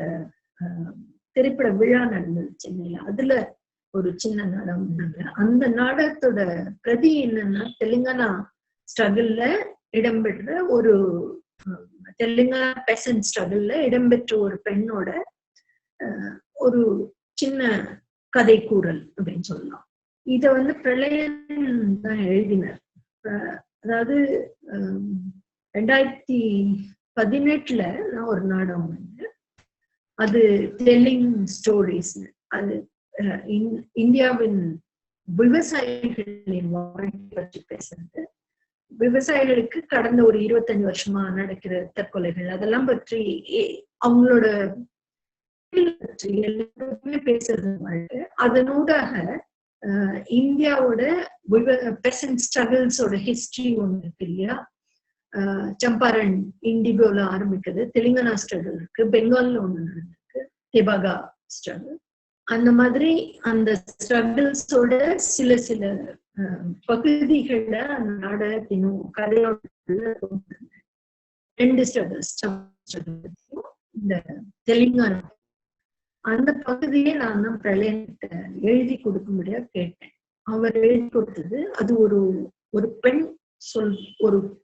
B: திரைப்பட விழா நடந்தது சென்னையில, அதுல ஒரு சின்ன நாடகம் பண்ணாங்க. அந்த நாடகத்தோட பிரதி என்னன்னா, தெலுங்கானா ஸ்ட்ரகிள்ல இடம்பெற்ற ஒரு தெலுங்கானா பெசன்ட் ஸ்ட்ரகிள்ல இடம்பெற்ற ஒரு பெண்ணோட ஒரு சின்ன கதை கூறல் அப்படின்னு சொல்லலாம். இத வந்து பிரளயன் தான் எழுதினார். அதாவது 2018 நான் ஒரு நாடகம் வந்து அது டெல்லிங் ஸ்டோரிஸ். அது இந்தியாவின் விவசாயிகளின் வாழ்க்கை பற்றி பேசுறது, விவசாயிகளுக்கு கடந்த ஒரு 25 வருஷமா நடக்கிற தற்கொலைகள் அதெல்லாம் பற்றி அவங்களோட பற்றி எல்லாருமே பேசுறது வாழ்க்கை. அதனூடாக இந்தியாவோட பெசன்ட் ஸ்ட்ரகிள்ஸோட ஹிஸ்டரி ஒண்ணு இருக்கு இல்லையா. சம்பாரன் இண்டிகோல ஆரம்பிக்குது, தெலுங்கானா ஸ்ட்ரகிள் இருக்கு, பெங்கால்ல ஒண்ணு நடந்திருக்கு தெபாகா ஸ்ட்ரகிள். அந்த மாதிரி அந்த ஸ்ட்ரகிள்ஸோட சில சில பகுதிகள்ல அந்த நாடகத்தினும் கதையோட 2 ஸ்ட்ரகிள்ஸ் இந்த தெலுங்கானா அந்த பகுதியை நான் தான் பிரளயன்கிட்ட எழுதி கொடுக்கும்படியா கேட்டேன். அவர் எழுதி கொடுத்தது அது ஒரு ஒரு பெண்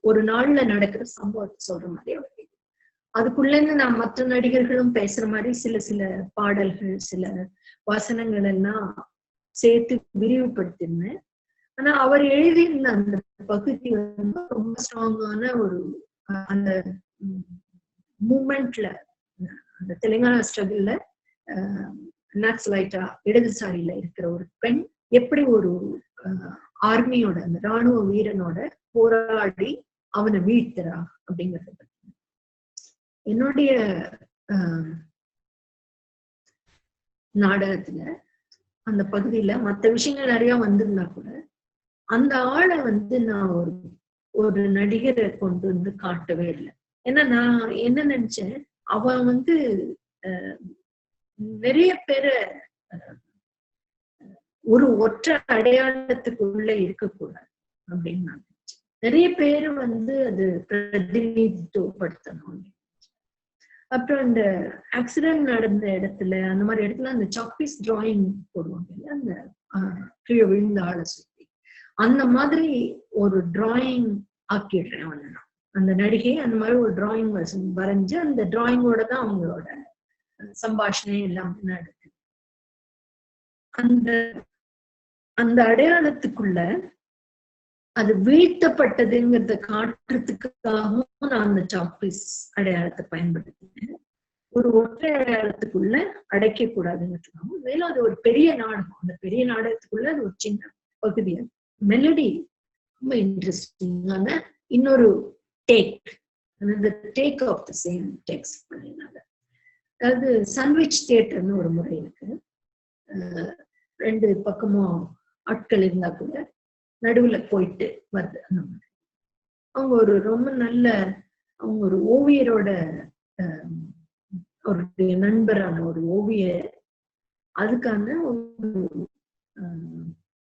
B: ஒரு நாள்ல நடக்கிற சம்பவத்தை சொல்ற மாதிரி அவர். அதுக்குள்ள இருந்து நான் மற்ற நடிகர்களும் பேசுற மாதிரி சில சில பாடல்கள் சில வசனங்கள் எல்லாம் சேர்த்து விரிவுபடுத்திருந்தேன். ஆனா அவர் எழுதியிருந்த அந்த பகுதி வந்து ரொம்ப ஸ்ட்ராங்கான ஒரு அந்த மூமெண்ட்ல, அந்த தெலுங்கானா ஸ்ட்ரகிள்ல நக்சலைட்டா இடதுசாரியில இருக்கிற ஒரு பெண் எப்படி ஒரு ஆர்மியோட அந்த ராணுவ வீரனோட போராடி அவனை வீழ்த்துறா அப்படிங்கறத பத்தி. என்னுடைய நாடகத்துல அந்த பகுதியில மற்ற விஷயங்கள் நிறைய வந்திருந்தா கூட அந்த ஆளை வந்து நான் ஒரு நடிகரை கொண்டு வந்து காட்டவே இல்லை. ஏன்னா நான் என்ன நினைச்சேன், அவன் வந்து நிறைய பேரை ஒரு ஒற்றை அடையாளத்துக்குள்ள இருக்கக்கூடாது அப்படின்னு நான் நினைச்சேன். நிறைய பேரு வந்து அது பிரதிநிதித்துவப்படுத்தணும். அப்புறம் இந்த ஆக்சிடென்ட் நடந்த இடத்துல அந்த மாதிரி இடத்துல அந்த சாக்பீஸ் டிராயிங் போடுவாங்க இல்லையா, அந்த கீழே விழுந்த ஆளை சுத்தி அந்த மாதிரி ஒரு டிராயிங் ஆக்கிடுறேன் அவனை. அந்த நடிகை அந்த மாதிரி ஒரு டிராயிங் வரைஞ்சு அந்த டிராயிங்கோட தான் அவங்களோட சம்பாஷணை எல்லாம் நடக்குது. அந்த அடையாளத்துக்குள்ள அது வீழ்த்தப்பட்டதுங்கிறத காட்டுறதுக்காகவும் நான் அந்த சாக்பீஸ் அடையாளத்தை பயன்படுத்தினேன். ஒரு ஒற்றை அடையாளத்துக்குள்ள அடைக்க கூடாதுங்கிறதுக்காகவும், மேலும் அது ஒரு பெரிய நாடகம், அந்த பெரிய நாடகத்துக்குள்ள அது ஒரு சின்ன பகுதி. மெலடி ரொம்ப இன்ட்ரெஸ்டிங்கான இன்னொரு take of the same text பண்ணினாங்க. அதாவது சாண்ட்விச் தியேட்டர்னு ஒரு முறை இருக்கு. ரெண்டு பக்கமும் ஆட்கள் இருந்தா கூட நடுவுல போயிட்டு வருது. அந்த மாதிரி அவங்க ஒரு ரொம்ப நல்ல அவங்க ஒரு ஓவியரோட அவருடைய நண்பரான ஒரு ஓவியர். அதுக்கான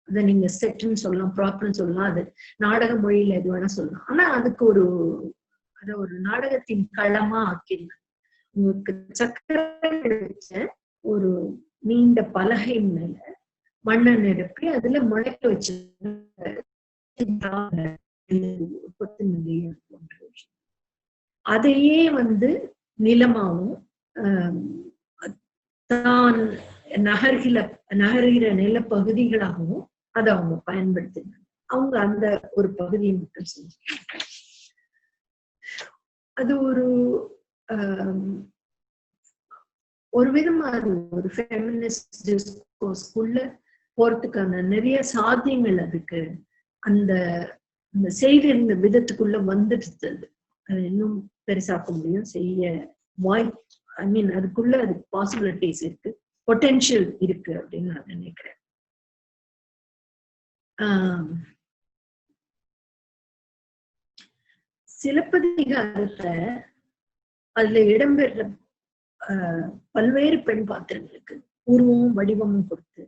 B: அதை நீங்க செட்னு சொல்லலாம், ப்ராப்பர்னு சொல்லலாம், அது நாடக மொழியில எது வேணா சொல்லலாம். ஆனா அதுக்கு அத ஒரு நாடகத்தின் களமா ஆக்கிருந்தேன். உங்களுக்கு சக்கரை வச்ச ஒரு நீண்ட பலகை மேல மண்ணை நிரப்பி அதுல முளைக்க வச்சு அதையே நிலமாவும் தான் நகர்கிற நிலப்பகுதிகளாகவும் அதை அவங்க பயன்படுத்தினாங்க. அவங்க அந்த ஒரு பகுதியை மட்டும் செஞ்சாங்க. அது ஒரு விதமா ஒரு ஃபெமினிஸ்ட் டிஸ்கோர்ஸ்க்குள்ள போறதுக்கான நிறைய சாத்தியங்கள் அதுக்கு அந்த செய்திருந்த விதத்துக்குள்ள வந்துடுது. அது இன்னும் பெருசாக்க முடியும், செய்ய வாய்ப்பு, ஐ மீன் அதுக்குள்ள அது பாசிபிலிட்டிஸ் இருக்கு, பொட்டென்ஷியல் இருக்கு அப்படின்னு நான் நினைக்கிறேன். சிலப்பதிகாரத்தை அதுல இடம்பெற பல்வேறு பெண் பாத்திரங்களுக்கு உருவமும் வடிவமும் கொடுத்து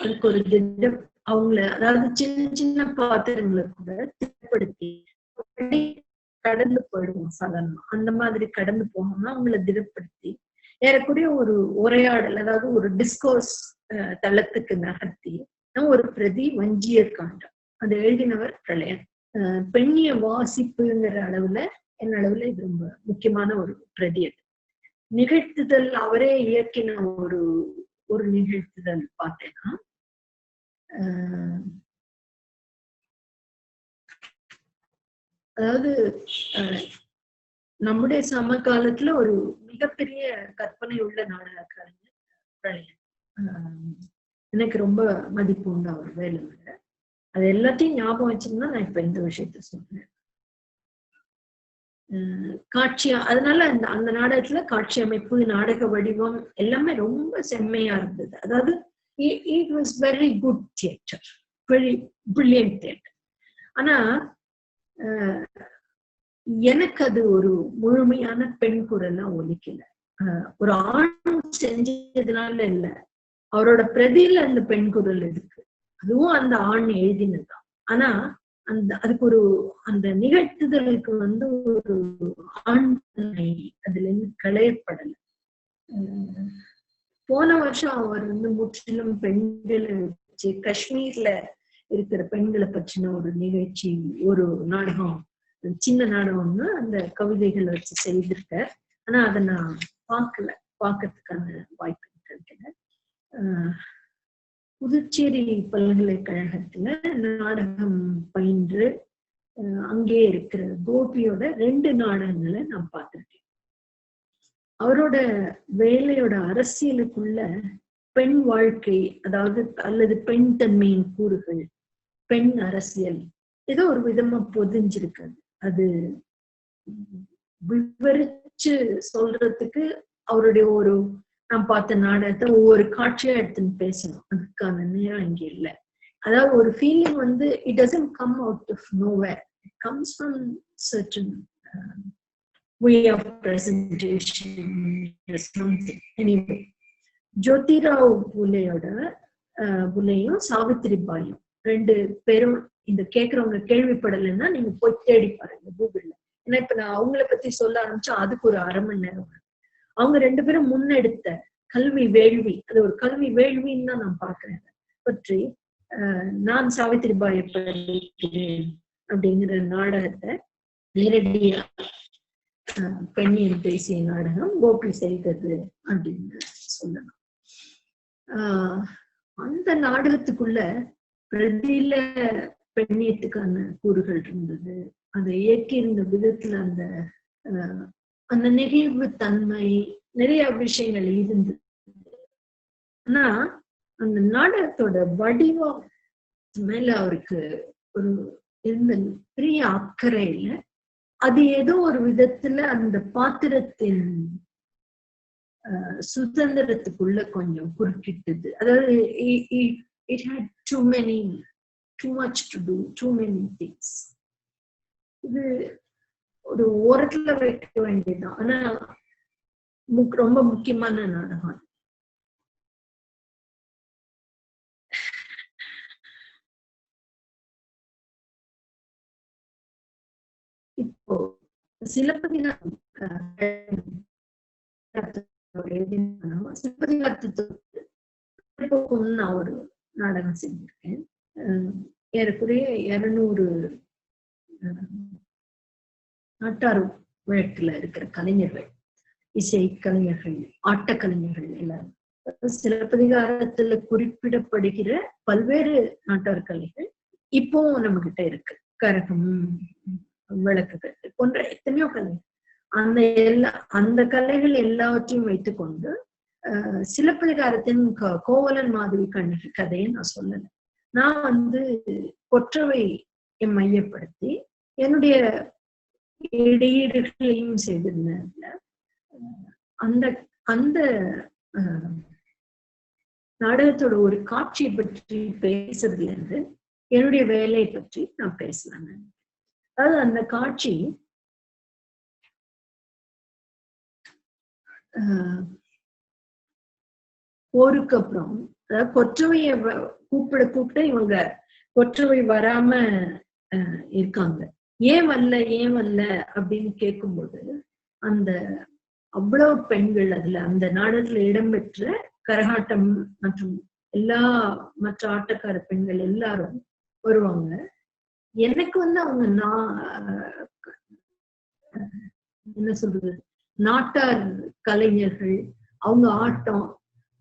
B: அதுக்கு ஒரு திட்டம் அவங்கள, அதாவது சின்ன சின்ன பாத்திரங்களை கூட திட்டப்படுத்தி கடந்து போயிடுவோம் சாதாரணமா. அந்த மாதிரி கடந்து போகாம அவங்கள திடப்படுத்தி ஏறக்கூடிய ஒரு உரையாடல், அதாவது ஒரு டிஸ்கோர்ஸ் தளத்துக்கு நகர்த்தி ஒரு பிரதி வஞ்சியர் காண்டம். அதை எழுதினவர் பிரளயன். பெண்ணிய வாசிப்புங்கிற அளவுல இது ரொம்ப முக்கியமான ஒரு பிரதி. அது நிகழ்த்துதல் அவரே இயக்கின ஒரு நிகழ்த்துதல் பார்த்தேன்னா, அதாவது நம்முடைய சமகாலத்துல ஒரு மிகப்பெரிய கற்பனை உள்ள நாடகக்காரங்க பிரளயன். எனக்கு ரொம்ப மதிப்பு உண்டு அவர் வேலை விட. அது எல்லாத்தையும் ஞாபகம் வச்சிருந்தா நான் இப்ப இந்த விஷயத்த சொல்றேன். காட்சியா, அதனால அந்த நாடகத்துல காட்சி அமைப்பு, நாடக வடிவம் எல்லாமே ரொம்ப செம்மையா இருந்தது. அதாவது it was very good theater, very brilliant theater. ஆனா எனக்கு அது ஒரு முழுமையான பெண் குரலா ஒலிக்கல. ஒரு ஆண் செஞ்சதுனால இல்ல, அவரோட பிரதியில அந்த பெண் குரல் இருக்கு, அதுவும் அந்த ஆண் எழுதினதுதான். ஆனா அதுக்கு அந்த நிகழ்த்துதலுக்கு ஒரு ஆண் அதுல இருந்து களையப்படல. போன வருஷம் அவர் முற்றிலும் பெண்களை வச்சு காஷ்மீர்ல இருக்கிற பெண்களை பற்றின ஒரு நிகழ்ச்சி, ஒரு நாடகம், சின்ன நாடகம்னு அந்த கவிதைகளை வச்சு செய்திருக்கார். ஆனா அதை நான் பார்க்கறதுக்கான வாய்ப்பு கிடைக்கல. புதுச்சேரி பல்கலைக்கழகத்துல நாடகம் பயின்று அங்கே இருக்கிற கோபியோட 2 நாடகங்களை நான் பார்த்திருக்கேன். அவரோட வேலையோட அரசியலுக்குள்ள பெண் வாழ்க்கை, அதாவது அல்லது பெண் தன்மையின் கூறுகள், பெண் அரசியல் ஏதோ ஒரு விதமா பொதிஞ்சிருக்காது. அது விவரிச்சு சொல்றதுக்கு அவருடைய நான் பார்த்த நாடகத்தை ஒவ்வொரு காட்சியா எடுத்துன்னு பேசணும், அதுக்கான நேரம் இங்க இல்லை. அதாவது ஒரு feeling it doesn't come out of nowhere, it comes from certain way of presentation or something. Anyway, Jyotirao புலேயும் சாவித்ரி பாயும் 2 பேரும் இந்த கேக்குறவங்க கேள்விப்படலைன்னா நீங்க போய் தேடி பாருங்க கூகுள்ல. ஏன்னா இப்ப நான் அவங்கள பத்தி சொல்ல ஆரம்பிச்சா அதுக்கு ஒரு அரை மணி நேரம். அவங்க 2 பேரும் முன்னெடுத்த கல்வி வேள்வி, அது ஒரு கல்வி வேள்வின்னு தான் நான் பாக்குறேன். பற்றி நான் சாவித்ரி பாயை படிக்கிறேன் அப்படிங்கிற நாடகத்தை நேரடியா பெண்ணியம் பேசிய நாடகம் கோபி செய்தது அப்படின்னு சொல்லணும். அந்த நாடகத்துக்குள்ள பிரதியில பெண்ணியத்துக்கான கூறுகள் இருந்தது. அதை இயக்கியிருந்த விதத்துல அந்த நெகிழ்வு தன்மை, நிறைய விஷயங்கள் இருந்தது. ஆனா அந்த நாடகத்தோட வடிவம் மேல அவருக்கு இருந்த பெரிய அக்கறை இல்லை. அது ஏதோ ஒரு விதத்துல அந்த பாத்திரத்தின் சுதந்திரத்துக்குள்ள கொஞ்சம் குறுக்கிட்டது. அதாவது it had too much to do, too many things. இது ஒரு ஓரத்துல வைக்க வேண்டியதுதான். ஆனா ரொம்ப முக்கியமான நாடகம். இப்போ சிலப்பதிகாரம் சிலப்பதிகாரத்துக்கு நான் ஒரு நாடகம் செஞ்சிருக்கேன். ஏறக்குறைய 200 நாட்டார் வழக்குல இருக்கிற கலைஞர்கள், இசை கலைஞர்கள், ஆட்டக்கலைஞர்கள் எல்லாரும் சிலப்பதிகாரத்துல குறிப்பிடப்படுகிற பல்வேறு நாட்டார் கலைகள் இப்போ நம்ம கிட்ட இருக்கு. கரகம், விளக்குகள் போன்ற எத்தனையோ கலைகள். அந்த கலைகள் எல்லாவற்றையும் வைத்துக்கொண்டு சிலப்பதிகாரத்தின் கோவலன் மாதவி கண்ணகி கதையை நான் சொல்லல. நான் கொற்றவை மையப்படுத்தி என்னுடைய இடையீடுகளையும் செய்திருந்தேன். அந்த அந்த நாடகத்தோட ஒரு காட்சியை பற்றி பேசுறதுல இருந்து என்னுடைய வேலையை பற்றி நான் பேசலாம். அதாவது அந்த காட்சி போருக்கு அப்புறம், அதாவது கொற்றவைய கூப்பிட்டு இவங்க கொற்றவை வராம இருக்காங்க. ஏன் வரல அப்படின்னு கேட்கும்போது அந்த அவ்வளவு பெண்கள், அதுல அந்த நாடகத்துல இடம்பெற்ற கரகாட்டம் மற்றும் எல்லா மற்ற ஆட்டக்கார பெண்கள் எல்லாரும் வருவாங்க. எனக்கு அவங்க என்ன சொல்றது, நாட்டார் கலைஞர்கள், அவங்க ஆட்டம்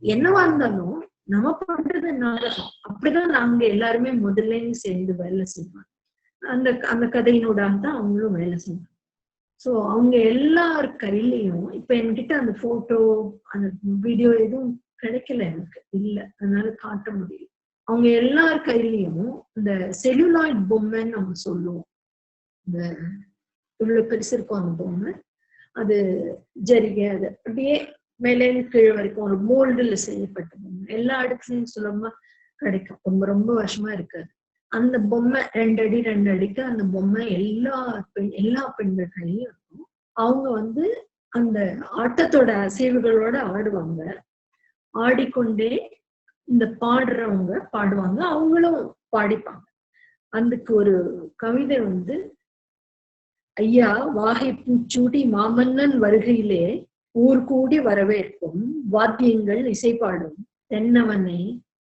B: என்னவா இருந்தாலும் நம்ம பண்றது நாடகம். அப்படிதான் நாங்க எல்லாருமே முதல்ல சேர்ந்து வேலை செய்வாங்க. அந்த கதையினூடாக தான் அவங்களும் வேலை செய்வாங்க. சோ அவங்க எல்லார் கையிலையும் இப்ப என்கிட்ட அந்த போட்டோ அந்த வீடியோ எதுவும் கிடைக்கல, எனக்கு இல்ல, அதனால காட்ட முடியும். அவங்க எல்லார் கையிலையும் இந்த செல்லுலாய்ட் பொம்மைன்னு நம்ம சொல்லுவோம். இந்த இவ்வளவு பெருசு இருக்கும் அந்த பொம்மை, அது ஜரிகை, அது அப்படியே மேலே கீழே வரைக்கும் ஒரு மோல்டுல செய்யப்பட்ட பொம்மை. எல்லா இடத்துலயும் சுலபமா கிடைக்கும், ரொம்ப ரொம்ப வருஷமா இருக்காது. அந்த பொம்மை 2 அடி 2 அடிக்கு அந்த பொம்மை எல்லா பெண்கள் கையிலும் இருக்கும். அவங்க அந்த ஆட்டத்தோட அசைவுகளோட ஆடுவாங்க. ஆடிக்கொண்டே இந்த பாடுறவங்க பாடுவாங்க, அவங்களும் பாடிப்பாங்க. அதுக்கு ஒரு கவிதை ஐயா வாகை பூச்சூடி மாமன்னன் வருகையிலே ஊர் கூடி வரவேற்கும் வாத்தியங்கள் இசைப்பாடும் தென்னவனை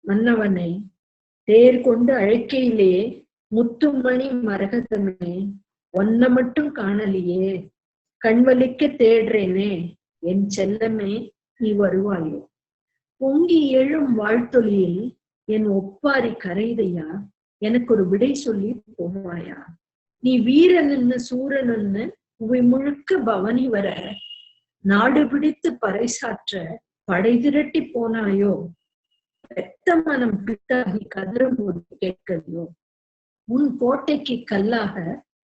B: மன்னவனை தேர் கொண்டு அழைக்கையிலே முத்துமணி மரகதமே ஒன்ன மட்டும் காணலியே கண்வலிக்க தேடுறேனே என் செல்லமே நீ வருவாயோ பொங்கி எழும் வாழ்த்தொழியில் என் ஒப்பாரி கரைதையா எனக்கு ஒரு விடை சொல்லி போவாயா நீ வீரன்னு சூரன்னு உவை முழுக்க பவனி வர நாடு பிடித்து பறைசாற்ற படை திரட்டி போனாயோ பெத்த மனம் பித்தாகி கதறும் போது கேட்கலையோ உன் கோட்டைக்கு கல்லாக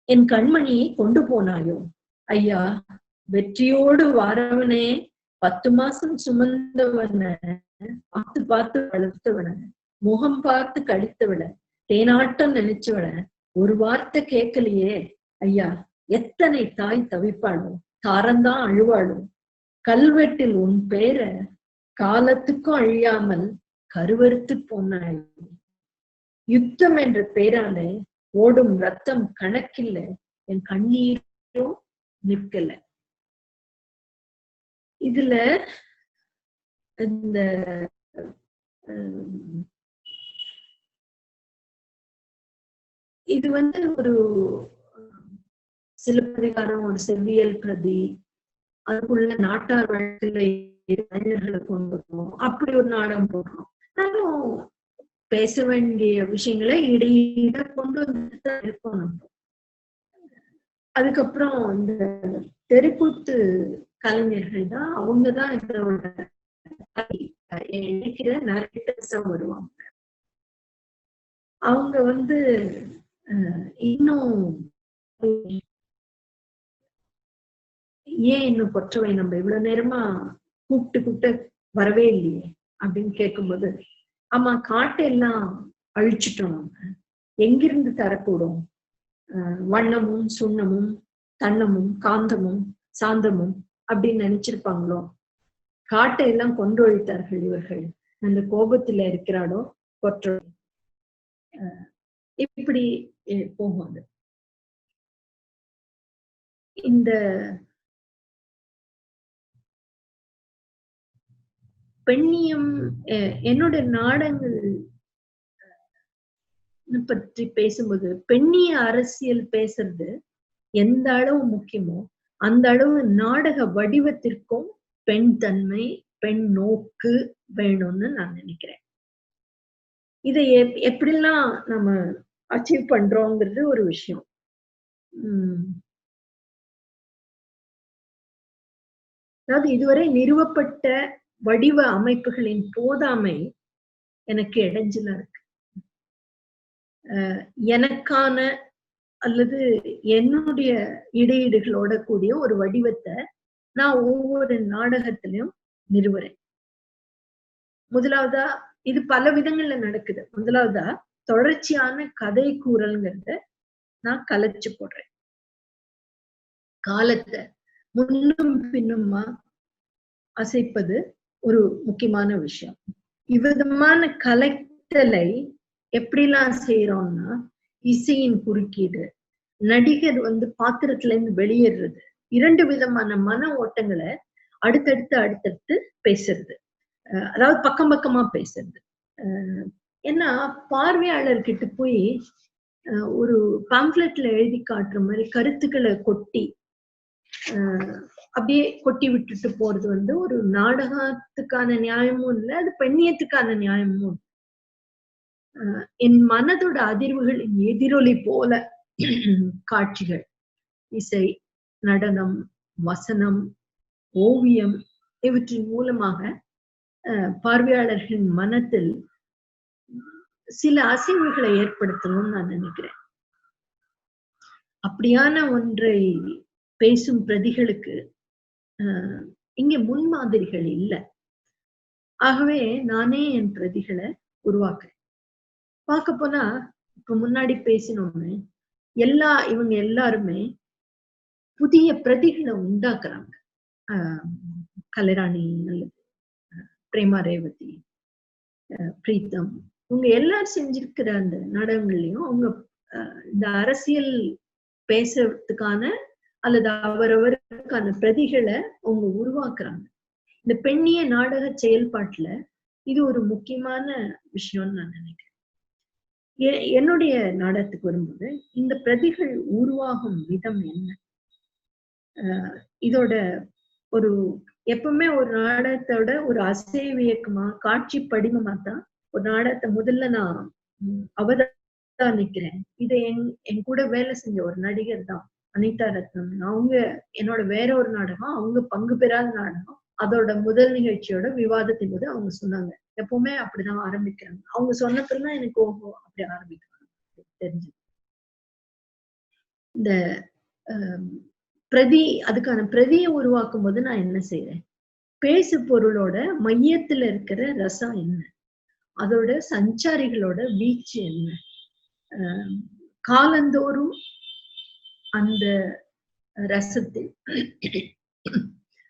B: என் கண்மணியை கொண்டு போனாயோ ஐயா வெற்றியோடு வாரவனே 10 மாசம் சுமந்தவன பார்த்து பார்த்து வளர்த்தவன முகம் பார்த்து கடித்தவள தேனாட்டம் நினைச்சவள ஒரு வார்த்தை கேட்கலையே ஐயா எத்தனை தாய் தவிப்பாளோ தாரந்தான் அழுவாளோ கல்வெட்டில் உன் பேர காலத்துக்கும் அழியாமல் கருவறுத்து போனாய் யுத்தம் என்ற பேராலே ஓடும் ரத்தம் கணக்கில்ல என் கண்ணீரோ நிற்கல. இதுல இந்த இது ஒரு சிலப்பதிகாரம், ஒரு செவ்வியல் பிரதி, அதுக்குள்ள நாட்டார் வழக்குல இளைஞர்களை கொண்டு வரணும், அப்படி ஒரு நாடகம் போடுறோம். ஆனாலும் பேச வேண்டிய விஷயங்களை இடையிட கொண்டு வந்துட்டு இருக்கோம் நம்ம. அதுக்கப்புறம் இந்த தெருக்கூத்து கலைஞர்கள் தான், அவங்கதான் இதோட நினைக்கிற நரேட்டர்ஸா வருவாங்க. அவங்க இன்னும் ஏன் இன்னும் கொற்றவை நம்ம இவ்வளவு நேரமா கூப்பிட்டு வரவே இல்லையே அப்படின்னு கேட்கும்போது, ஆமா காட்டெல்லாம் அழிச்சிட்டோம், நம்ம எங்கிருந்து தரக்கூடும் வண்ணமும் சுண்ணமும் தன்னமும் காந்தமும் சாந்தமும் அப்படின்னு நினைச்சிருப்பாங்களோ? காட்டை எல்லாம் கொண்டு ஒழித்தார்கள் இவர்கள், அந்த கோபத்துல இருக்கிறாடோ கொற்ற. இப்படி போகும் அது. இந்த பெண்ணியம் என்னோட நாடகங்கள் பற்றி பேசும்போது பெண்ணிய அரசியல் பேசுறது எந்த அளவு முக்கியமோ அந்த அளவு நாடக வடிவத்திற்கும் பெண் தன்மை பெண் நோக்கு வேணும்னு நான் நினைக்கிறேன். இதை எப்படிலாம் நம்ம அச்சீவ் பண்றோங்கிறது ஒரு விஷயம். அதாவது இதுவரை நிறுவப்பட்ட வடிவ அமைப்புகளின் போதாமை எனக்கு இடைஞ்சலா இருக்கு. எனக்கான அல்லது என்னுடைய இடையீடுகளோட கூடிய ஒரு வடிவத்தை நான் ஒவ்வொரு நாடகத்திலையும் நிறுவுறேன். முதலாவதா இது பல விதங்கள்ல நடக்குது. முதலாவதா தொடர்ச்சியான கதை கூறல்ங்கிறத நான் கலைச்சு போடுறேன். காலத்தை முன்னும் பின்னுமா அசைப்பது ஒரு முக்கியமான விஷயம். இவ்விதமான கலைத்தலை எப்படிலாம் செய்யறோம்னா, இசையின் குறுக்கீடு, நடிகர் பாத்திரத்துல இருந்து வெளியேறது, 2 விதமான மன ஓட்டங்களை அடுத்தடுத்து பேசுறது, அதாவது பக்கம் பக்கமா பேசுறது. ஏன்னா பார்வையாளர்கிட்ட போய் ஒரு பாம்ப்ளெட்ல எழுதி காட்டுற மாதிரி கருத்துக்களை கொட்டி அப்படியே கொட்டி விட்டுட்டு போறது ஒரு நாடகத்துக்கான நியாயமும் இல்லை, அது பெண்ணியத்துக்கான நியாயமும். என் மனதோட அதிர்வுகளின் எதிரொலி போல காட்சிகள், இசை, நடனம், வசனம், ஓவியம் இவற்றின் மூலமாக பார்வையாளர்களின் மனத்தில் சில அசைவுகளை ஏற்படுத்தணும்னு நான் நினைக்கிறேன். அப்படியான ஒன்றை பேசும் பிரதிகளுக்கு இங்க முன்மாதிரிகள் இல்லை. ஆகவே நானே என் பிரதிகளை உருவாக்குறேன். பார்க்க போனா இப்ப முன்னாடி பேசினோம்னு இவங்க எல்லாருமே புதிய பிரதிகளை உண்டாக்குறாங்க. கலைராணி அல்லது பிரேமா ரேவதி, பிரீத்தம், இவங்க எல்லாரும் செஞ்சிருக்கிற அந்த நாடகங்கள்லயும் அவங்க இந்த அரசியல் பேசுறதுக்கான அல்லது அவரவருக்கான பிரதிகளை அவங்க உருவாக்குறாங்க. இந்த பெண்ணிய நாடக செயல்பாட்டுல இது ஒரு முக்கியமான விஷயம்னு நான் நினைக்கிறேன். என்னுடைய நாடகத்துக்கு வரும்போது இந்த பிரதிகள் உருவாகும் விதம் என்ன, இதோட ஒரு எப்பவுமே ஒரு நாடகத்தோட ஒரு அசைவியக்கமா காட்சி படிமமா தான் ஒரு நாடகத்தை முதல்ல நான் அவதானிக்கிறேன். இதை என் கூட வேலை செஞ்ச ஒரு நடிகர் தான் அனிதா ரத்னம். அவங்க என்னோட வேற ஒரு நாடகம், அவங்க பங்கு பெறாத நாடகம், அதோட முதல் நிகழ்ச்சியோட விவாதத்தின் போது அவங்க சொன்னாங்க, எப்பவுமே அப்படிதான் ஆரம்பிக்கிறாங்க. அவங்க சொன்னதுதான் எனக்கு ஓஹோ அப்படி ஆரம்பிக்கிறாங்க தெரிஞ்சது. இந்த அதுக்கான பிரதியை உருவாக்கும் போது நான் என்ன செய்யறேன், பேசு பொருளோட மையத்துல இருக்கிற ரசம் என்ன, அதோட சஞ்சாரிகளோட வீச்சு என்ன, காலந்தோறும் அந்த ரசத்தில்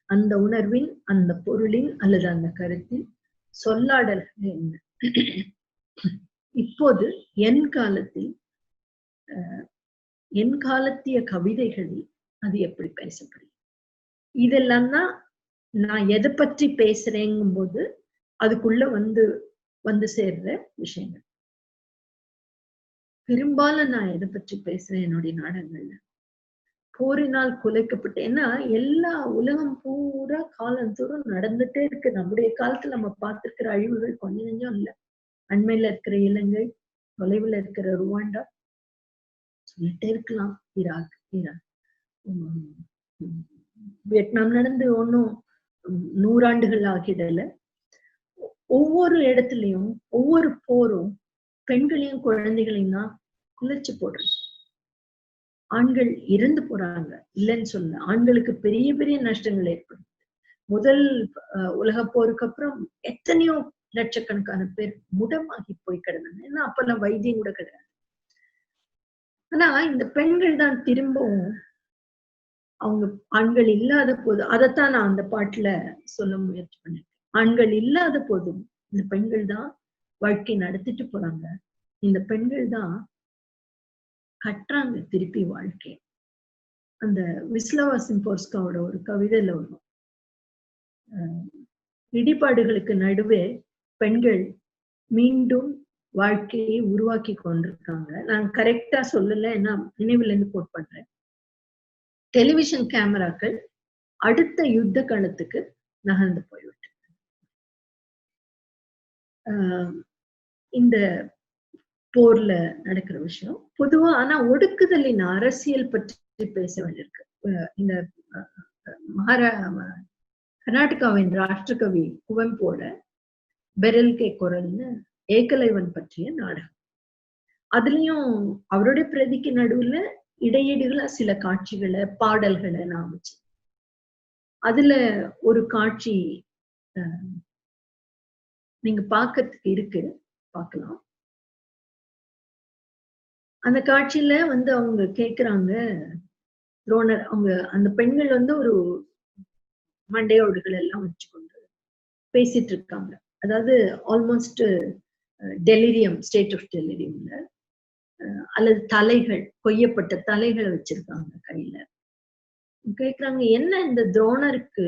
B: அந்த உணர்வின் அந்த பொருளின் அல்லது அந்த கருத்தின் சொல்லாடல்கள் என்ன, இப்போது என் காலத்திய கவிதைகளில் அது எப்படி பேசப்படும், இதெல்லாம் தான் நான் எதை பற்றி பேசுறேங்கும் போது அதுக்குள்ள வந்து சேர்ற விஷயங்கள். பெரும்பாலும் நான் எதை பற்றி பேசுறேன் என்னுடைய நாடகங்கள்ல, போரினால் குலைக்கப்பட்ட, ஏன்னா எல்லா உலகம் பூரா காலந்தோறும் நடந்துட்டே இருக்கு. நம்முடைய காலத்துல நம்ம பார்த்திருக்கிற அழிவுகள் கொஞ்சம் நெஞ்சம் இல்லை. அண்மையில இருக்கிற இலங்கை, தொலைவுல இருக்கிற ருவாண்டா, சொல்லிட்டே இருக்கலாம், ஈராக், வியட்நாம் நடந்து ஒன்னும் 100 ஆண்டுகள் ஆகிடல. ஒவ்வொரு இடத்துலயும் ஒவ்வொரு போரும் பெண்களையும் குழந்தைகளையும் தான் குலைச்சு போடுறது. ஆண்கள் இறந்து போறாங்க இல்லைன்னு சொல்ல, ஆண்களுக்கு பெரிய பெரிய நஷ்டங்கள் ஏற்படும். முதல் உலகப் போருக்கு அப்புறம் எத்தனையோ லட்சக்கணக்கான பேர் முடமாகி போய் கிடந்தாங்க. ஏன்னா அப்பெல்லாம் வைத்தியம் கூட கிடையாது. ஆனா இந்த பெண்கள் தான் திரும்பவும் அவங்க ஆண்கள் இல்லாத போது, அதைத்தான் நான் அந்த பாட்டுல சொல்ல முயற்சி பண்ணேன். ஆண்கள் இல்லாத போதும் இந்த பெண்கள் தான் வாழ்க்கை நடத்திட்டு போறாங்க. இந்த பெண்கள் தான் கட்டுறாங்க திருப்பி வாழ்க்கை. அந்த விஸ்லவா சிம்போர்ஸ்காவோட ஒரு கவிதையில வரும், இடிபாடுகளுக்கு நடுவே பெண்கள் மீண்டும் வாழ்க்கையை உருவாக்கி கொண்டிருக்காங்க. நான் கரெக்டா சொல்லல, ஏன்னா நினைவுல இருந்து கோட் பண்றேன். டெலிவிஷன் கேமராக்கள் அடுத்த யுத்த காலத்துக்கு நகர்ந்து போய்விட்டது. இந்த போர்ல நடக்கிற விஷயம் பொதுவா, ஆனா ஒடுக்குதலின் அரசியல் பற்றி பேச வேண்டியிருக்கு. இந்த கர்நாடகாவின் ராஷ்டிரகவி குவெம்போட பெரல் கே குரல்னு ஏகலைவன் பற்றிய நாடகம். அதுலயும் அவருடைய பிரதிக்கு நடுவுல இடையீடுகளா சில காட்சிகளை, பாடல்களை நான் வச்சேன். அதுல ஒரு காட்சி நீங்க பார்க்கறதுக்கு இருக்கு, பார்க்கலாம். அந்த காட்சியில அவங்க கேக்குறாங்க, துரோணர், அவங்க அந்த பெண்கள் ஒரு மண்டையோடுகள் எல்லாம் வச்சுக்கொண்டு பேசிட்டு இருக்காங்க. அதாவது ஆல்மோஸ்ட் டெலிரியம், ஸ்டேட் ஆஃப் டெலிரியம்ல, அல்லது தலைகள், கொய்யப்பட்ட தலைகளை வச்சிருக்காங்க கையில. கேக்குறாங்க, என்ன இந்த துரோணருக்கு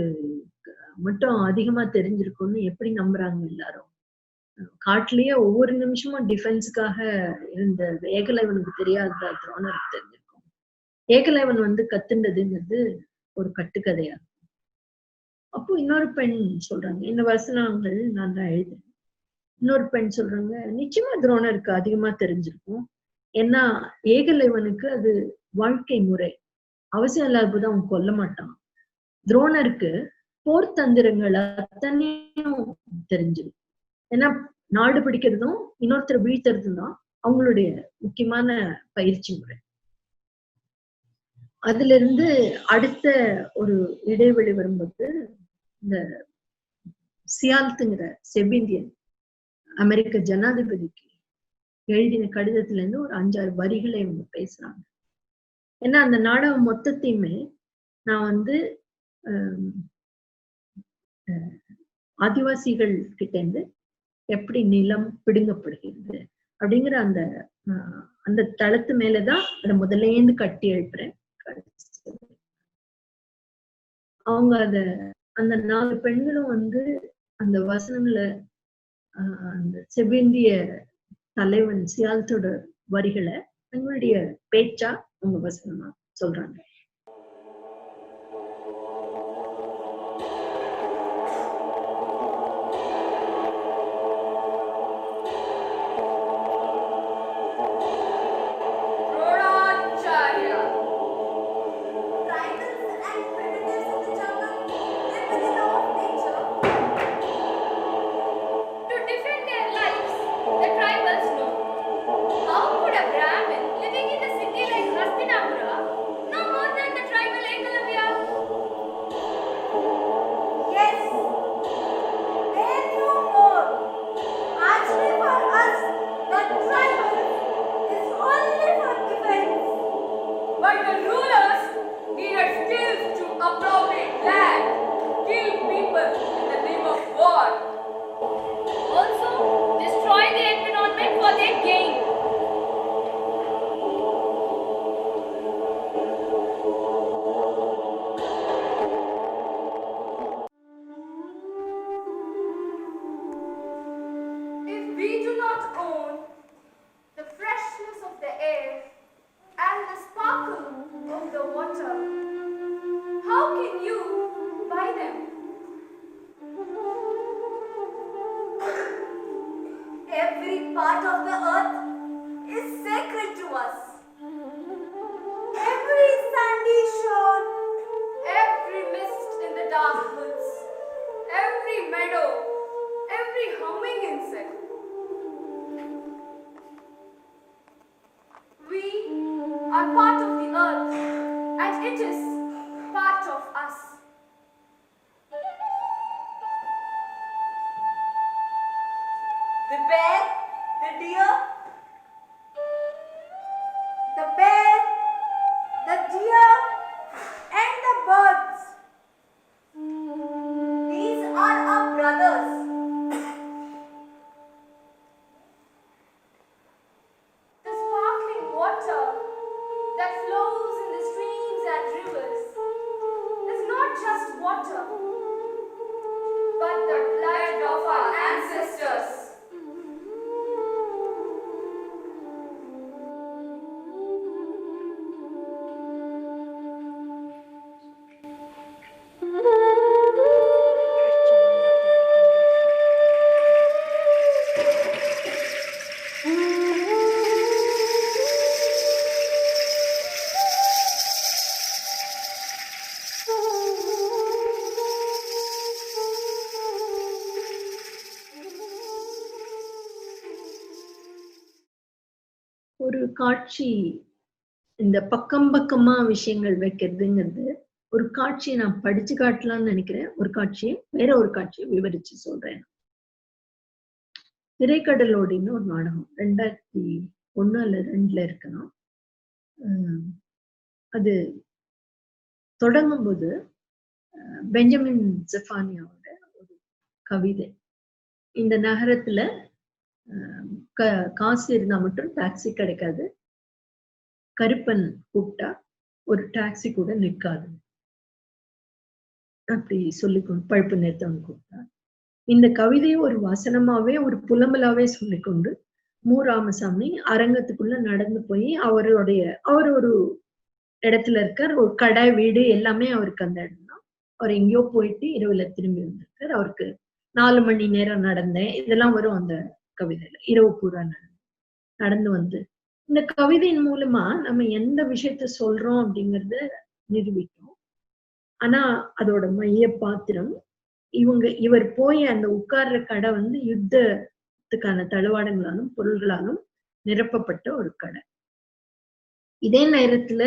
B: மட்டும் அதிகமா தெரிஞ்சிருக்கும்னு எப்படி நம்புறாங்க எல்லாரும்? காட்டுலயே ஒவ்வொரு நிமிஷமும் டிஃபென்ஸுக்காக இருந்த ஏகலைவனுக்கு தெரியாத துரோணருக்கு தெரிஞ்சிருக்கும். ஏகலைவன் கத்துண்டதுங்கிறது ஒரு கட்டுக்கதையா. அப்போ இன்னொரு பெண் சொல்றாங்க, இந்த வசனங்கள் நான் தான் எழுதுறேன். இன்னொரு பெண் சொல்றாங்க, நிச்சயமா துரோணருக்கு அதிகமா தெரிஞ்சிருக்கும். ஏன்னா ஏகலைவனுக்கு அது வாழ்க்கை முறை, அவசியம் இல்லாத போது அவன் கொல்ல மாட்டான். துரோணருக்கு போர் தந்திரங்கள் அத்தனையும் தெரிஞ்சிடும். ஏன்னா நாடு பிடிக்கிறதும் இன்னொருத்தர் வீழ்த்துறதும் தான் அவங்களுடைய முக்கியமான பயிற்சி முறை. அதுல இருந்து அடுத்த ஒரு இடைவெளி வரும்போது, இந்த சியால்த்துங்கிற செபிந்தியன் அமெரிக்க ஜனாதிபதிக்கு எழுதின கடிதத்துல இருந்து ஒரு 5-6 வரிகளை இவங்க பேசுறாங்க. ஏன்னா அந்த நாடகம் மொத்தத்தையுமே நான் ஆதிவாசிகள் கிட்ட இருந்து எப்படி நிலம் பிடுங்கப்படுகிறது அப்படிங்கிற அந்த தளத்து மேலதான் அதை முதலேந்து கட்டி எழுப்புறேன். அவங்க அந்த 4 பெண்களும் அந்த வசனங்களை, அந்த செவ்வேந்திய தலைவன் சியால்த்தோட வரிகளை தங்களுடைய பேச்சா அவங்க வசனமா சொல்றாங்க.
C: The bear, the deer, the bear, the deer, and the birds. These are our brothers. The sparkling water that flows in the streams and rivers is not just water, but the blood of our ancestors.
B: ஒரு காட்சி இந்த பக்கம் பக்கமா விஷயங்கள் வைக்கிறதுங்கிறது ஒரு காட்சியை நான் படிச்சு காட்டலாம்னு நினைக்கிறேன். ஒரு காட்சியை வேற ஒரு காட்சியை விவரிச்சு சொல்றேன். திரைக்கடலோடின்னு ஒரு நாடகம் 2001 அல்ல 2 இருக்கணும். அது தொடங்கும் போது பெஞ்சமின் ஜெஃபானியாவோட ஒரு கவிதை. இந்த நகரத்துல காசு இருந்தா மட்டும் டாக்ஸி கிடைக்காது, கருப்பன் கூப்பிட்டா ஒரு டாக்ஸி கூட நிற்காது அப்படி சொல்லிக்கொண்டு பழுப்பு நேர்த்தவன் கூப்பிட்டா. இந்த கவிதையை ஒரு வசனமாவே ஒரு புலம்பலாவே சொல்லிக்கொண்டு மு. ராமசாமி அரங்கத்துக்குள்ள நடந்து போய் அவர் ஒரு இடத்துல இருக்கார். ஒரு கடை வீடு எல்லாமே அவருக்கு அந்த இடம் தான். அவர் எங்கேயோ போயிட்டு இரவுல திரும்பி வந்திருக்கார். அவருக்கு 4 மணி நேரம் நடந்தேன் இதெல்லாம் வரும் அந்த கவிதையில. இரவு பூரா நடந்து வந்து இந்த கவிதையின் மூலமா நம்ம எந்த விஷயத்த சொல்றோம் அப்படிங்கறத நிரூபிக்கும். ஆனா அதோட மைய பாத்திரம் இவர் போய் அந்த உட்கார்ற கடை வந்து யுத்தத்துக்கான தளவாடங்களாலும் பொருள்களாலும் நிரப்பப்பட்ட ஒரு கடை. இதே நேரத்துல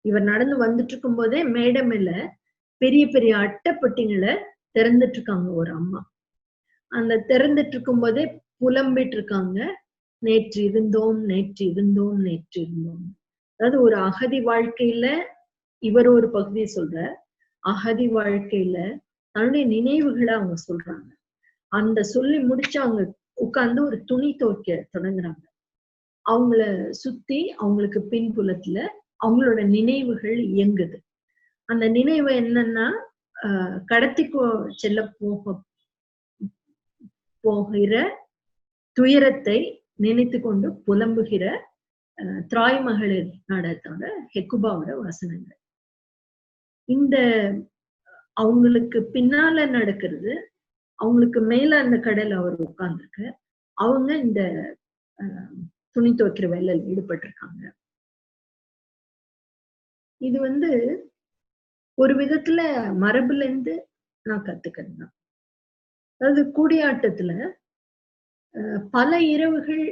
B: இவர் நடந்து வந்துட்டு இருக்கும் போதே மேடை மேல பெரிய பெரிய அட்டைப்பட்டிங்களை திறந்துட்டு இருக்காங்க ஒரு அம்மா. அந்த திறந்துட்டு இருக்கும் போதே புலம்பிட்டு இருக்காங்க, நேற்று இருந்தோம் நேற்று இருந்தோம் நேற்று இருந்தோம். அதாவது ஒரு அகதி வாழ்க்கையில இவர் ஒரு பகுதியை சொல்ற, அகதி வாழ்க்கையில தன்னுடைய நினைவுகளை அவங்க சொல்றாங்க. அந்த சொல்லி முடிச்சு அவங்க உட்கார்ந்து ஒரு துணி துவைக்க தொடங்குறாங்க. அவங்கள சுத்தி அவங்களுக்கு பின்புலத்துல அவங்களோட நினைவுகள் இயங்குது. அந்த நினைவு என்னன்னா கடத்தி செல்ல போகிற துயரத்தை நினைத்து கொண்டு புலம்புகிற திராய் மகளிர் நாடகத்தோட ஹெக்குபாவோட வசனங்கள். இந்த அவங்களுக்கு பின்னால நடக்கிறது, அவங்களுக்கு மேல அந்த கடல் அவர் உட்கார்ந்துருக்கு. அவங்க இந்த துணி துவைக்கிற வேலையில் ஈடுபட்டிருக்காங்க. இது வந்து ஒரு விதத்துல மரபுல இருந்து நான் கத்துக்கிறேன். அதாவது கூடியாட்டத்துல பல இரவுகள்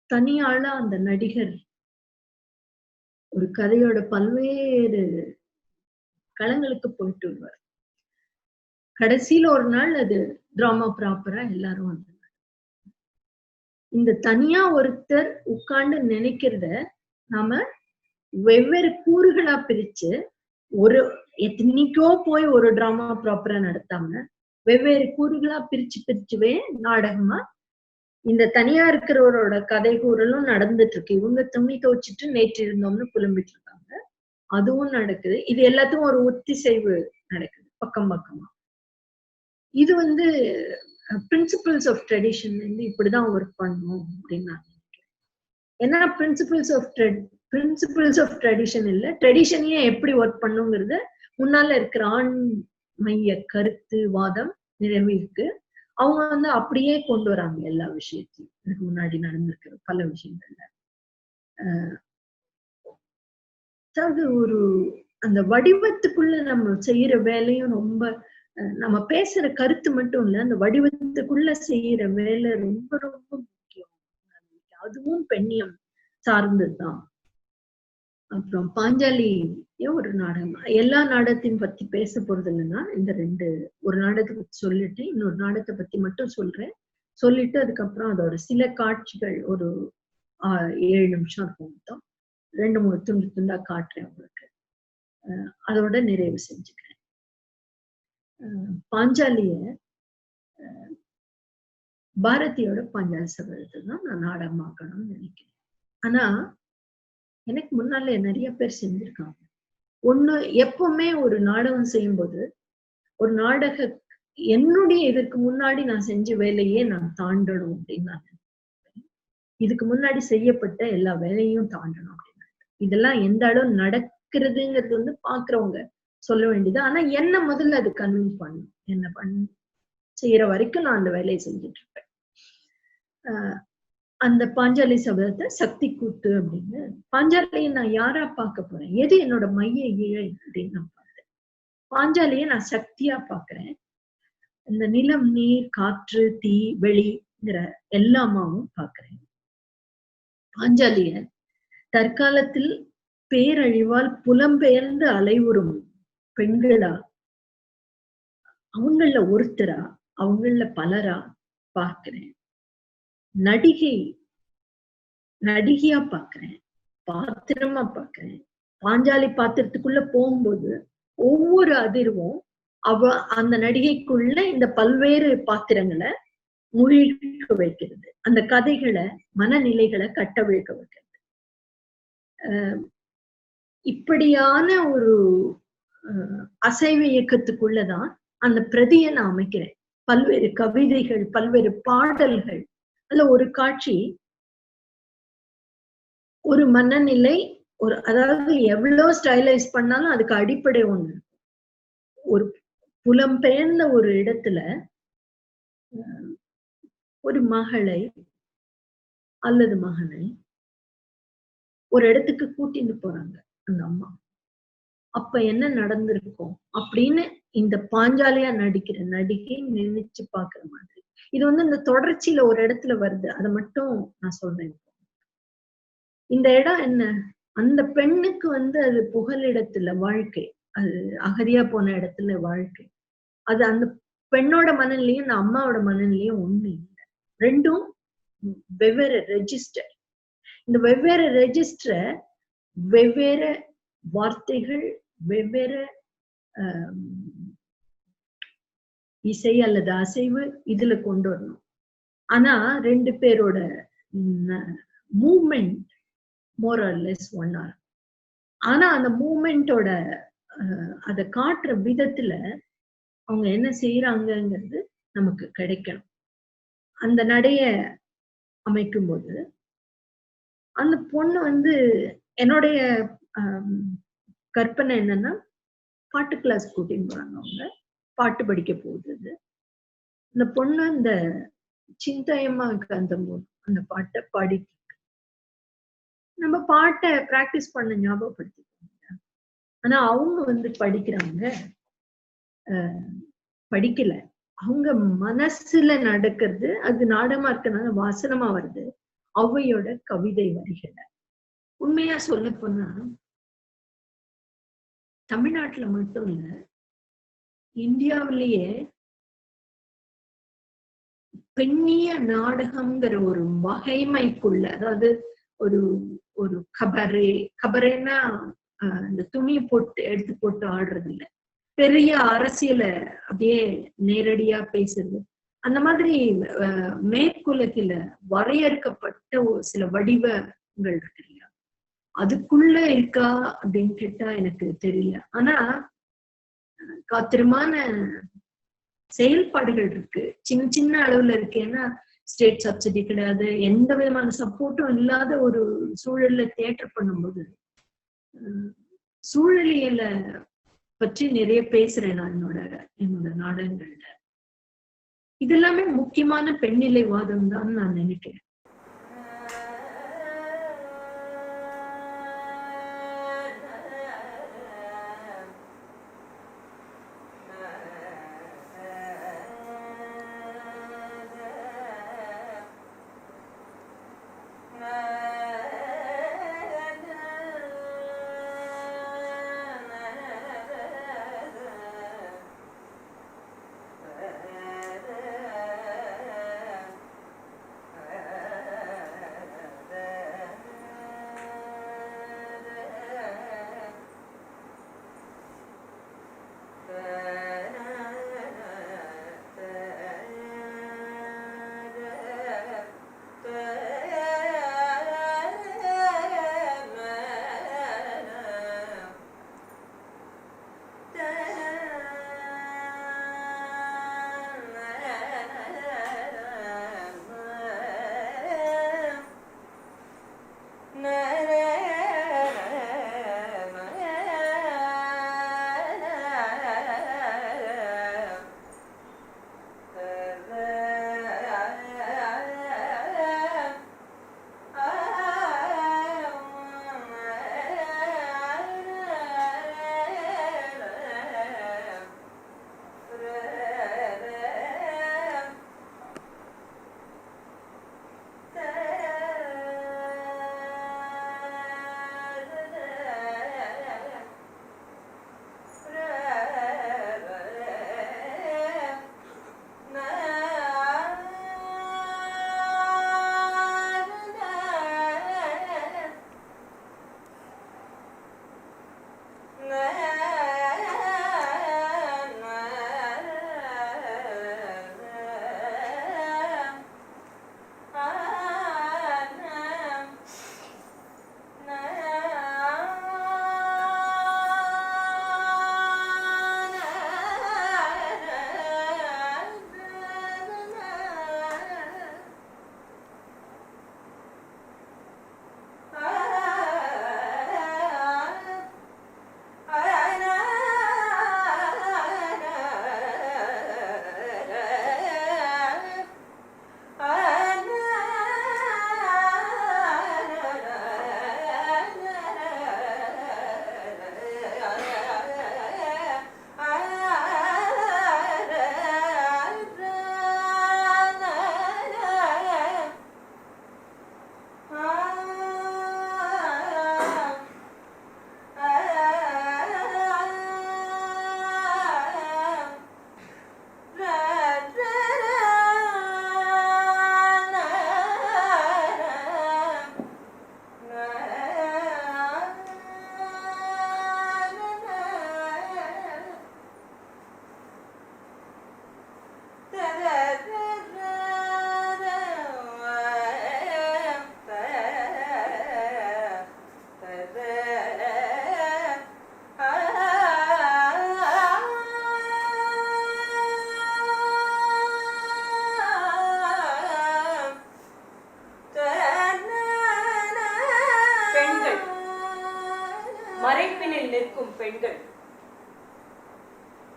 B: தனியாளா அந்த நடிகர் ஒரு கதையோட பல்வேறு களங்களுக்கு போயிட்டு வருவார். கடைசியில ஒரு நாள் அது டிராமா ப்ராப்பரா எல்லாரும் வந்தாங்க. இந்த தனியா ஒருத்தர் உட்கார்ந்து நினைக்கிறத நாம வெவ்வேறு கூறுகளா பிரிச்சு ஒரு எத்தனைக்கோ போய் ஒரு டிராமா ப்ராப்பரா நடத்தாம வெவ்வேறு கூறுகளா பிரிச்சுவே நாடகமா இந்த தனியா இருக்கிறவரோட கதை கூறலும் நடந்துட்டு இருக்கு. இவங்க துணி துவைச்சிட்டு நேற்று இருந்தோம்னு புலம்பிட்டு இருக்காங்க, அதுவும் நடக்குது. இது எல்லாத்துக்கும் ஒரு ஒத்திசைவு நடக்குது பக்கம் பக்கமா. இது வந்து பிரின்சிபிள்ஸ் ஆஃப் ட்ரெடிஷன் வந்து இப்படிதான் ஒர்க் பண்ணும் அப்படின்னு நான் நினைக்கிறேன். ஏன்னா பிரின்சிபிள்ஸ் ஆஃப் ட்ரெடிஷன் இல்ல, ட்ரெடிஷனையே எப்படி ஒர்க் பண்ணுங்கிறத முன்னால இருக்கிற ஆண் மைய கருத்து வாதம் நிறைவேற்கு அவங்க வந்து அப்படியே கொண்டு வராங்க எல்லா விஷயத்தையும். இதுக்கு முன்னாடி நடந்திருக்கிற பல விஷயங்கள்ல அதாவது ஒரு அந்த வடிவத்துக்குள்ள நம்ம செய்யற வேலையும் ரொம்ப, நம்ம பேசுற கருத்து மட்டும் இல்ல, அந்த வடிவத்துக்குள்ள செய்யற வேலை ரொம்ப ரொம்ப முக்கியம். அதுவும் பெண்ணியம் சார்ந்ததுதான். அப்புறம் பாஞ்சாலி ஒரு நாடகம், எல்லா நாடகத்தையும் பத்தி பேச போறது இல்லைன்னா இந்த ஒரு நாடகத்தை பத்தி சொல்லிட்டு இன்னொரு நாடகத்தை பத்தி மட்டும் சொல்றேன். சொல்லிட்டு அதுக்கப்புறம் அதோட சில காட்சிகள் ஒரு 7 நிமிஷம் இருக்கும் மொத்தம். 2-3 துண்டு துண்டா காட்டுறேன் உங்களுக்கு. அதோட நிறைவு செஞ்சுக்கிறேன். பாஞ்சாலிய பாரதியோட பாஞ்சாலி சபதத்தை தான் நான் நாடகமாக்கணும்னு நினைக்கிறேன். ஆனா எனக்கு முன்னால நிறைய பேர் செஞ்சிருக்காங்க. ஒண்ணு எப்பவுமே ஒரு நாடகம் செய்யும்போது ஒரு நாடக என்னுடைய இதற்கு முன்னாடி நான் செஞ்ச வேலையே நான் தாண்டணும் அப்படின்னு நான் நினைப்பேன். இதுக்கு முன்னாடி செய்யப்பட்ட எல்லா வேலையும் தாண்டணும் அப்படின்னு. இதெல்லாம் எந்த அளவு நடக்கிறதுங்கிறது வந்து பாக்குறவங்க சொல்ல வேண்டியது. ஆனா என்ன முதல்ல அது கன்வின்ஸ் பண்ணும். என்ன செய்யற வரைக்கும் நான் அந்த வேலையை செஞ்சுட்டு இருப்பேன். அந்த பாஞ்சாலி சபதத்தை சக்தி கூத்து அப்படின்னு. பாஞ்சாலியை நான் யாரா பார்க்க போறேன், எது என்னோட மைய இழை அப்படின்னு நான் பார்த்தேன். பாஞ்சாலியை நான் சக்தியா பாக்குறேன். இந்த நிலம், நீர், காற்று, தீ, வெளிங்கிற எல்லாமாவும் பாக்குறேன். பாஞ்சாலிய தற்காலத்தில் பேரழிவால் புலம்பெயர்ந்து அலைவுறும் பெண்களா, அவங்கள ஒருத்தரா, அவங்கள பலரா பார்க்கிறேன். நடிகையா பாக்குறேன், பாத்திரமா பாக்குறேன். பாஞ்சாலி பாத்திரத்துக்குள்ள போகும்போது ஒவ்வொரு அதிர்வும் அந்த நடிகைக்குள்ள இந்த பல்வேறு பாத்திரங்களை மூழ்க வைக்கிறது. அந்த கதைகளை, மனநிலைகளை கட்டவிழ்க்க வைக்கிறது. இப்படியான ஒரு அசைவ இயக்கத்துக்குள்ளதான் அந்த பிரதியை நான் அமைக்கிறேன். பல்வேறு கவிதைகள், பல்வேறு பாடல்கள். அதுல ஒரு காட்சி, ஒரு மனநிலை, அதாவது எவ்வளவு ஸ்டைலைஸ் பண்ணாலும் அதுக்கு அடிப்படை ஒண்ணு. ஒரு புலம்பெயர்ந்த ஒரு இடத்துல ஒரு மகளை அல்லது மகனை ஒரு இடத்துக்கு கூட்டிட்டு போறாங்க அந்த அம்மா. அப்ப என்ன நடந்திருக்கும் அப்படின்னு இந்த பாஞ்சாலியா நடிக்கிற நடிகை நினைச்சு பாக்குற மாதிரி. இது வந்து இந்த தொடர்ச்சியில ஒரு இடத்துல வருது. அதை மட்டும் நான் சொல்றேன். இந்த இடம் என்ன, அந்த பெண்ணுக்கு வந்து அது புகலிடத்துல வாழ்க்கை, அது அகதியா போன இடத்துல வாழ்க்கை. அது அந்த பெண்ணோட மனநிலையும் அந்த அம்மாவோட மனநிலையும் ஒண்ணு இல்லை. ரெண்டும் வெவ்வேறு ரெஜிஸ்டர். இந்த வெவ்வேறு ரெஜிஸ்டரை வெவ்வேறு வார்த்தைகள், வெவ்வேறு இசை அல்லது அசைவு இதுல கொண்டு வரணும். ஆனா ரெண்டு பேரோட மூவ்மெண்ட் மோர் ஆர் லெஸ் ஒன்னா. ஆனா அந்த மூவ்மெண்டோட அதை காட்டுற விதத்துல அவங்க என்ன செய்யறாங்கிறது நமக்கு கிடைக்கணும். அந்த நடைய அமைக்கும் போது அந்த பொண்ணு வந்து, என்னுடைய கற்பனை என்னன்னா, பாட்டு கிளாஸ் கூட்டின்னு போறாங்க. அவங்க பாட்டு படிக்க போகுது. அந்த பொண்ணு இந்த சிந்தையம்மா அந்த பாட்டை பாடி, நம்ம பாட்டை பிராக்டிஸ் பண்ண ஞாபகப்படுத்திக்கோங்க. ஆனா அவங்க வந்து படிக்கிறாங்க, படிக்கல. அவங்க மனசுல நடக்கிறது, அது நாடகமா இருக்கனால வாசனமா வருது. ஔவையோட கவிதை வரிகளை. உண்மையா சொல்ல போனா தமிழ்நாட்டுல மட்டும் இல்ல, இந்தியாவிலேயே பெண்ணிய நாடகம்ங்கிற ஒரு வகைமைக்குள்ள, அதாவது ஒரு ஒரு கபரேன்னா இந்த துணி போட்டு எடுத்து போட்டு ஆடுறது இல்ல, பெரிய அரசியல அப்படியே நேரடியா பேசுறது, அந்த மாதிரி மேற்குலகில வரையறுக்கப்பட்ட சில வடிவங்கள் இருக்கு இல்லையா, அதுக்குள்ள இருக்கா அப்படின்னு கேட்டா எனக்கு தெரியல. ஆனா காத்திரமான செயல்பாடுகள் இருக்கு, சின்ன சின்ன அளவுல இருக்கு. ஏன்னா ஸ்டேட் சப்சிடி கிடையாது, எந்த விதமான சப்போர்ட்டும் இல்லாத ஒரு சூழல்ல தியேட்டர் பண்ணும்போது சூழலியல பற்றி நிறைய பேசுறேன் நான் என்னோட நாடகங்கள்ல. இதெல்லாமே முக்கியமான பெண்ணிலைவாதம் தான் நான் நினைக்கிறேன்.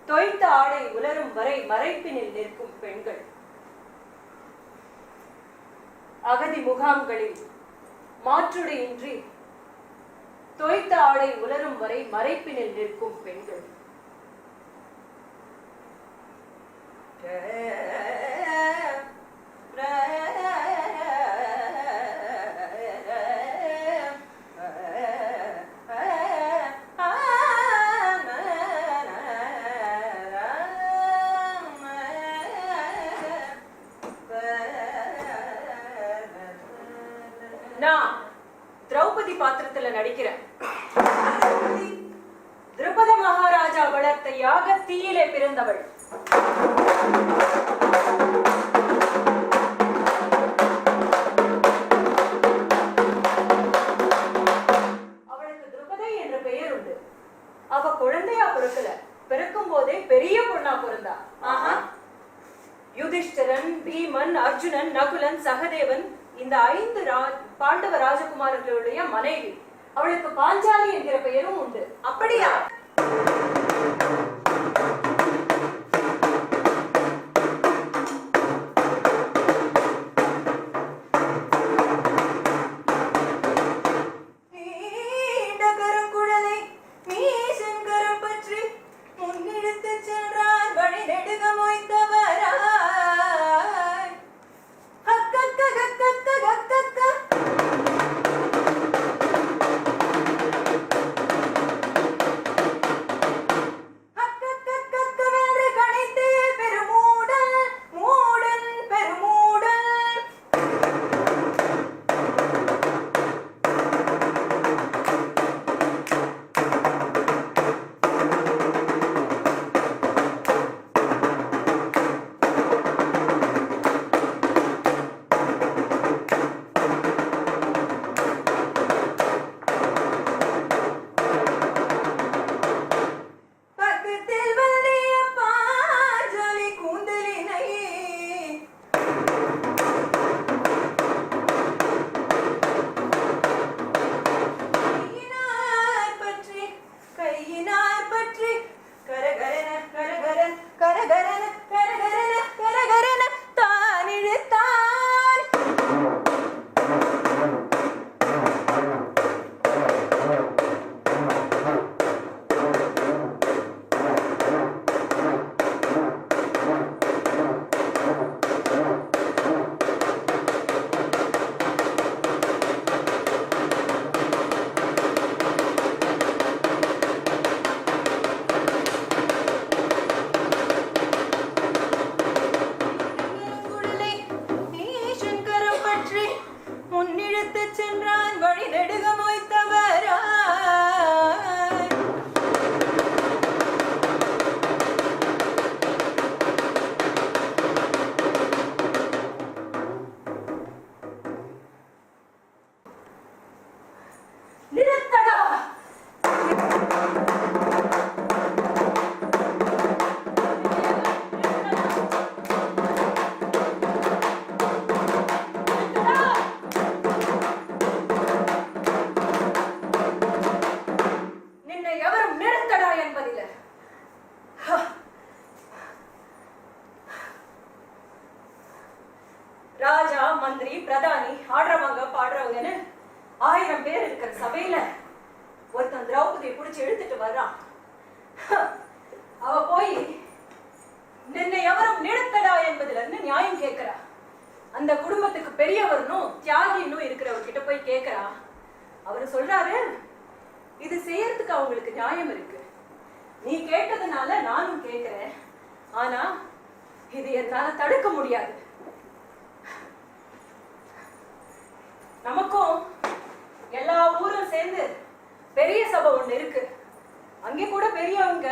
D: தொய்த்த ஆடை உலரும் வரை மறைப்பினில் நிற்கும் பெண்கள். அகதி முகாம்களில் மாற்றுடையின்றி தொய்த்த ஆடை உலரும் வரை மறைப்பினில் நிற்கும் பெண்கள். நான் திரௌபதி பாத்திரத்துல நடிக்கிறேன். திரௌபத மகாராஜா வளர்த்த யாக தீயிலே பிறந்தவள். அவளுக்கு திரௌபதி என்ற பெயர் உண்டு. அவ குழந்தையா பிறக்கல, பிறக்கும் போதே பெரிய பொண்ணா பிறந்தா. யுதிஷ்டிரன், பீமன், அர்ஜுனன், நகுலன், சகதேவன் இந்த 5 பாண்டவ ராஜகுமாரர்களுடைய மனைவி. அவளுக்கு பாஞ்சாலி என்கிற பெயரும் உண்டு. அப்படியா? ராஜா, மந்திரி, பிரதானி, ஆடுறவங்க பாடுறவங்கன்னு 1000 பேர் இருக்கிற சபையில ஒருத்தன் திரௌபதியை புடிச்சு இழுத்துட்டு வர்றான். அவ போய் நின்னை எவரும் நிறுத்தடா என்பதுல இருந்து நியாயம் கேட்கிறா. அந்த குடும்பத்துக்கு பெரியவர்னும் தியாகின்னும் இருக்கிறவர்கிட்ட போய் கேட்கிறா. அவரு சொல்றாரு, இது செய்யறதுக்கு அவங்களுக்கு நியாயம் இருக்கு. நீ கேட்டதுனால நானும் கேட்கிறேன். ஆனா இது என்னால தடுக்க முடியாது. நமக்கும் எல்லா ஊரும் சேர்ந்து பெரிய சபை ஒண்ணு இருக்கு. அங்கே கூட பெரியவங்க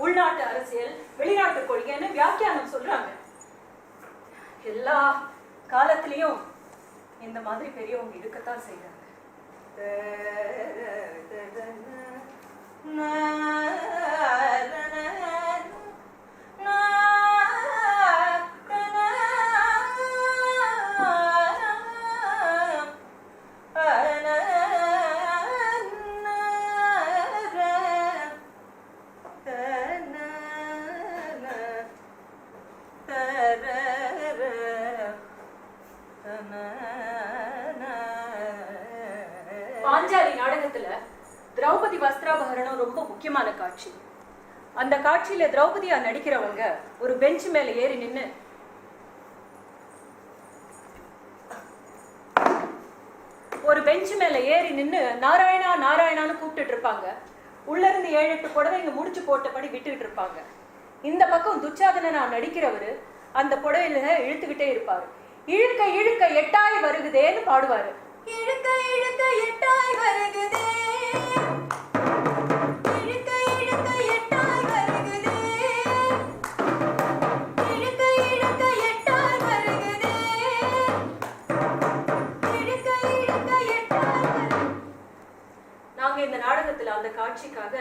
D: உள்நாட்டு அரசியல், வெளிநாட்டு கொள்கைன்னு வியாக்கியானம் சொல்றாங்க. எல்லா காலத்திலையும் இந்த மாதிரி பெரியவங்க இருக்கத்தான் செய்யறாங்க. வஸ்திராபகரணம் ரொம்ப முக்கியமான காட்சி. அந்த காட்சியில திரௌபதியா நடிக்கிறவங்க ஒரு பெஞ்ச் மேல ஏறி நின்னு நாராயணா நாராயணான்னு கூப்பிட்டுட்டு இருப்பாங்க. உள்ள இருந்து 7-8 புடவைங்க முடிச்சு போட்டபடி விட்டுட்டு இருப்பாங்க. இந்த பக்கம் துச்சாதனனா நடிக்கிறவரு அந்த புடவையில இழுத்துக்கிட்டே இருப்பாரு. இழுக்க இழுக்க எட்டாய் வருகுதேன்னு பாடுவாரு. இழுக்க இழுக்க எட்டாய் வருகுதே, இழுக்க இழுக்க எட்டாய் வருகுதே, இழுக்க இழுக்க எட்டாய் வருகுதே, இழுக்க இழுக்க எட்டாய் வருகுதே. நாங்க இந்த நாடகத்துல அந்த காட்சிக்காக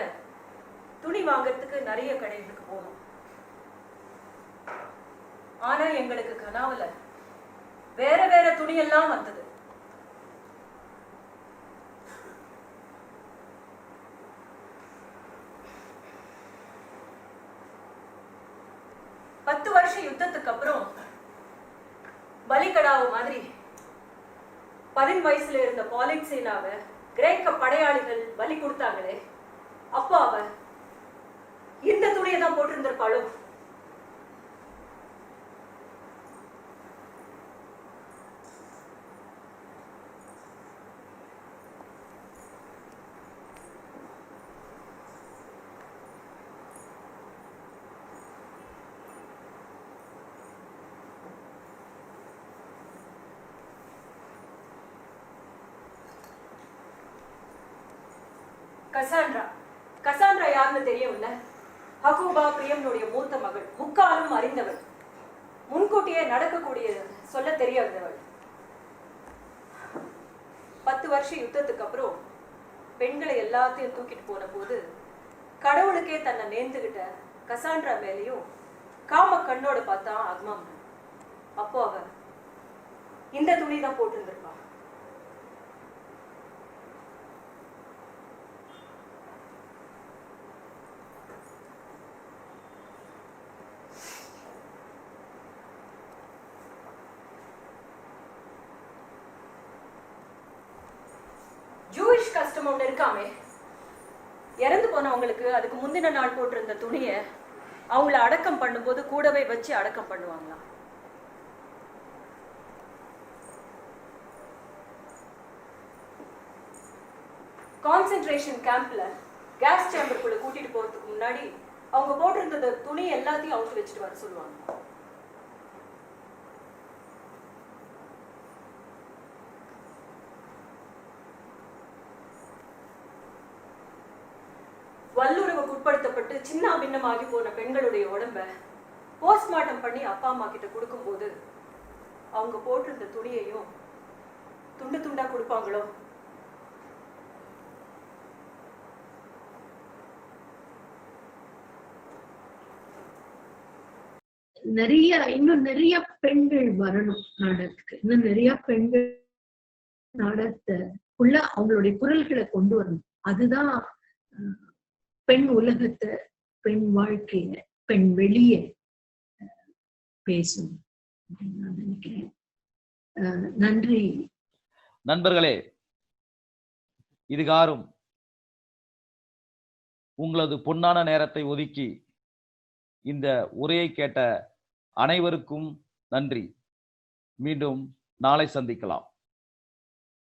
D: துணி வாங்கறதுக்கு நிறைய கடைகளுக்கு போனோம். ஆனா எங்களுக்கு கனாவல வேற வேற துணியெல்லாம் வந்தது. பத்து வருஷ யுத்தத்துக்கு அப்புறம் பலிகடாவு மாதிரி 10 வயசுல இருந்த பாலிக்சேனாவை கிரேக்க படையாளிகள் பலி கொடுத்தாங்களே, அப்போ அவ இந்த துணியை தான் போட்டிருந்திருப்பாளோ. கசாண்ட்ரா யாருன்னு தெரியவில்ல. ஹகூபா பிரியம்னுடைய மூத்த மகள், முக்காலும் அறிந்தவள், முன்கூட்டியே நடக்கக்கூடிய சொல்ல தெரியாதவள். 10 வருஷ யுத்தத்துக்கு அப்புறம் பெண்களை எல்லாத்தையும் தூக்கிட்டு போன போது கடவுளுக்கே தன்னை நேர்ந்துகிட்ட கசாண்ட்ரா மேலேயும் காம கண்ணோட பார்த்தான் அக்மாம். அப்போ அவ இந்த துணி தான் போட்டிருந்திருப்பா. ஜூயிஷ் கஸ்டம் ஒண்ணு இருக்காமே, இறந்து போனவங்களுக்கு அதுக்கு முந்தின நாள் போட்டிருந்த துணியை அவங்கள அடக்கம் பண்ணும்போது கூடவே வச்சு அடக்கம் பண்ணுவாங்களாம். கான்சென்ட்ரேஷன் கேம்ப்ல கேஸ் சேம்பருக்குள்ள கூட்டிட்டு போறதுக்கு முன்னாடி அவங்க போட்டிருந்த துணி எல்லாத்தையும் அவுத்து வச்சுட்டு வர சொல்லுவாங்க. வல்லுறவுக்கு உட்படுத்தப்பட்டு சின்ன பின்னமாகி போன பெண்களுடைய உடம்ப போஸ்ட்மார்ட்டம் பண்ணி அப்பா அம்மா கிட்ட கொடுக்கும் போது அவங்க போட்டிருந்த துணியையும் துண்டு துண்டா கொடுப்பாங்களோ.
B: இன்னும் நிறைய பெண்கள் வரணும் நாடகத்துக்கு. இன்னும் நிறைய பெண்கள் நாடகத்துக்குள்ள அவங்களுடைய குரல்களை கொண்டு வரணும். அதுதான் பெண் உலகத்தை, பெண் வாழ்க்கைய, பெண் வெளிய பேசும் அப்படின்னு நான் நினைக்கிறேன். நன்றி
A: நண்பர்களே. இதுகாரும் உங்களது பொன்னான நேரத்தை ஒதுக்கி இந்த உரையை கேட்ட அனைவருக்கும் நன்றி. மீண்டும் நாளை சந்திக்கலாம்.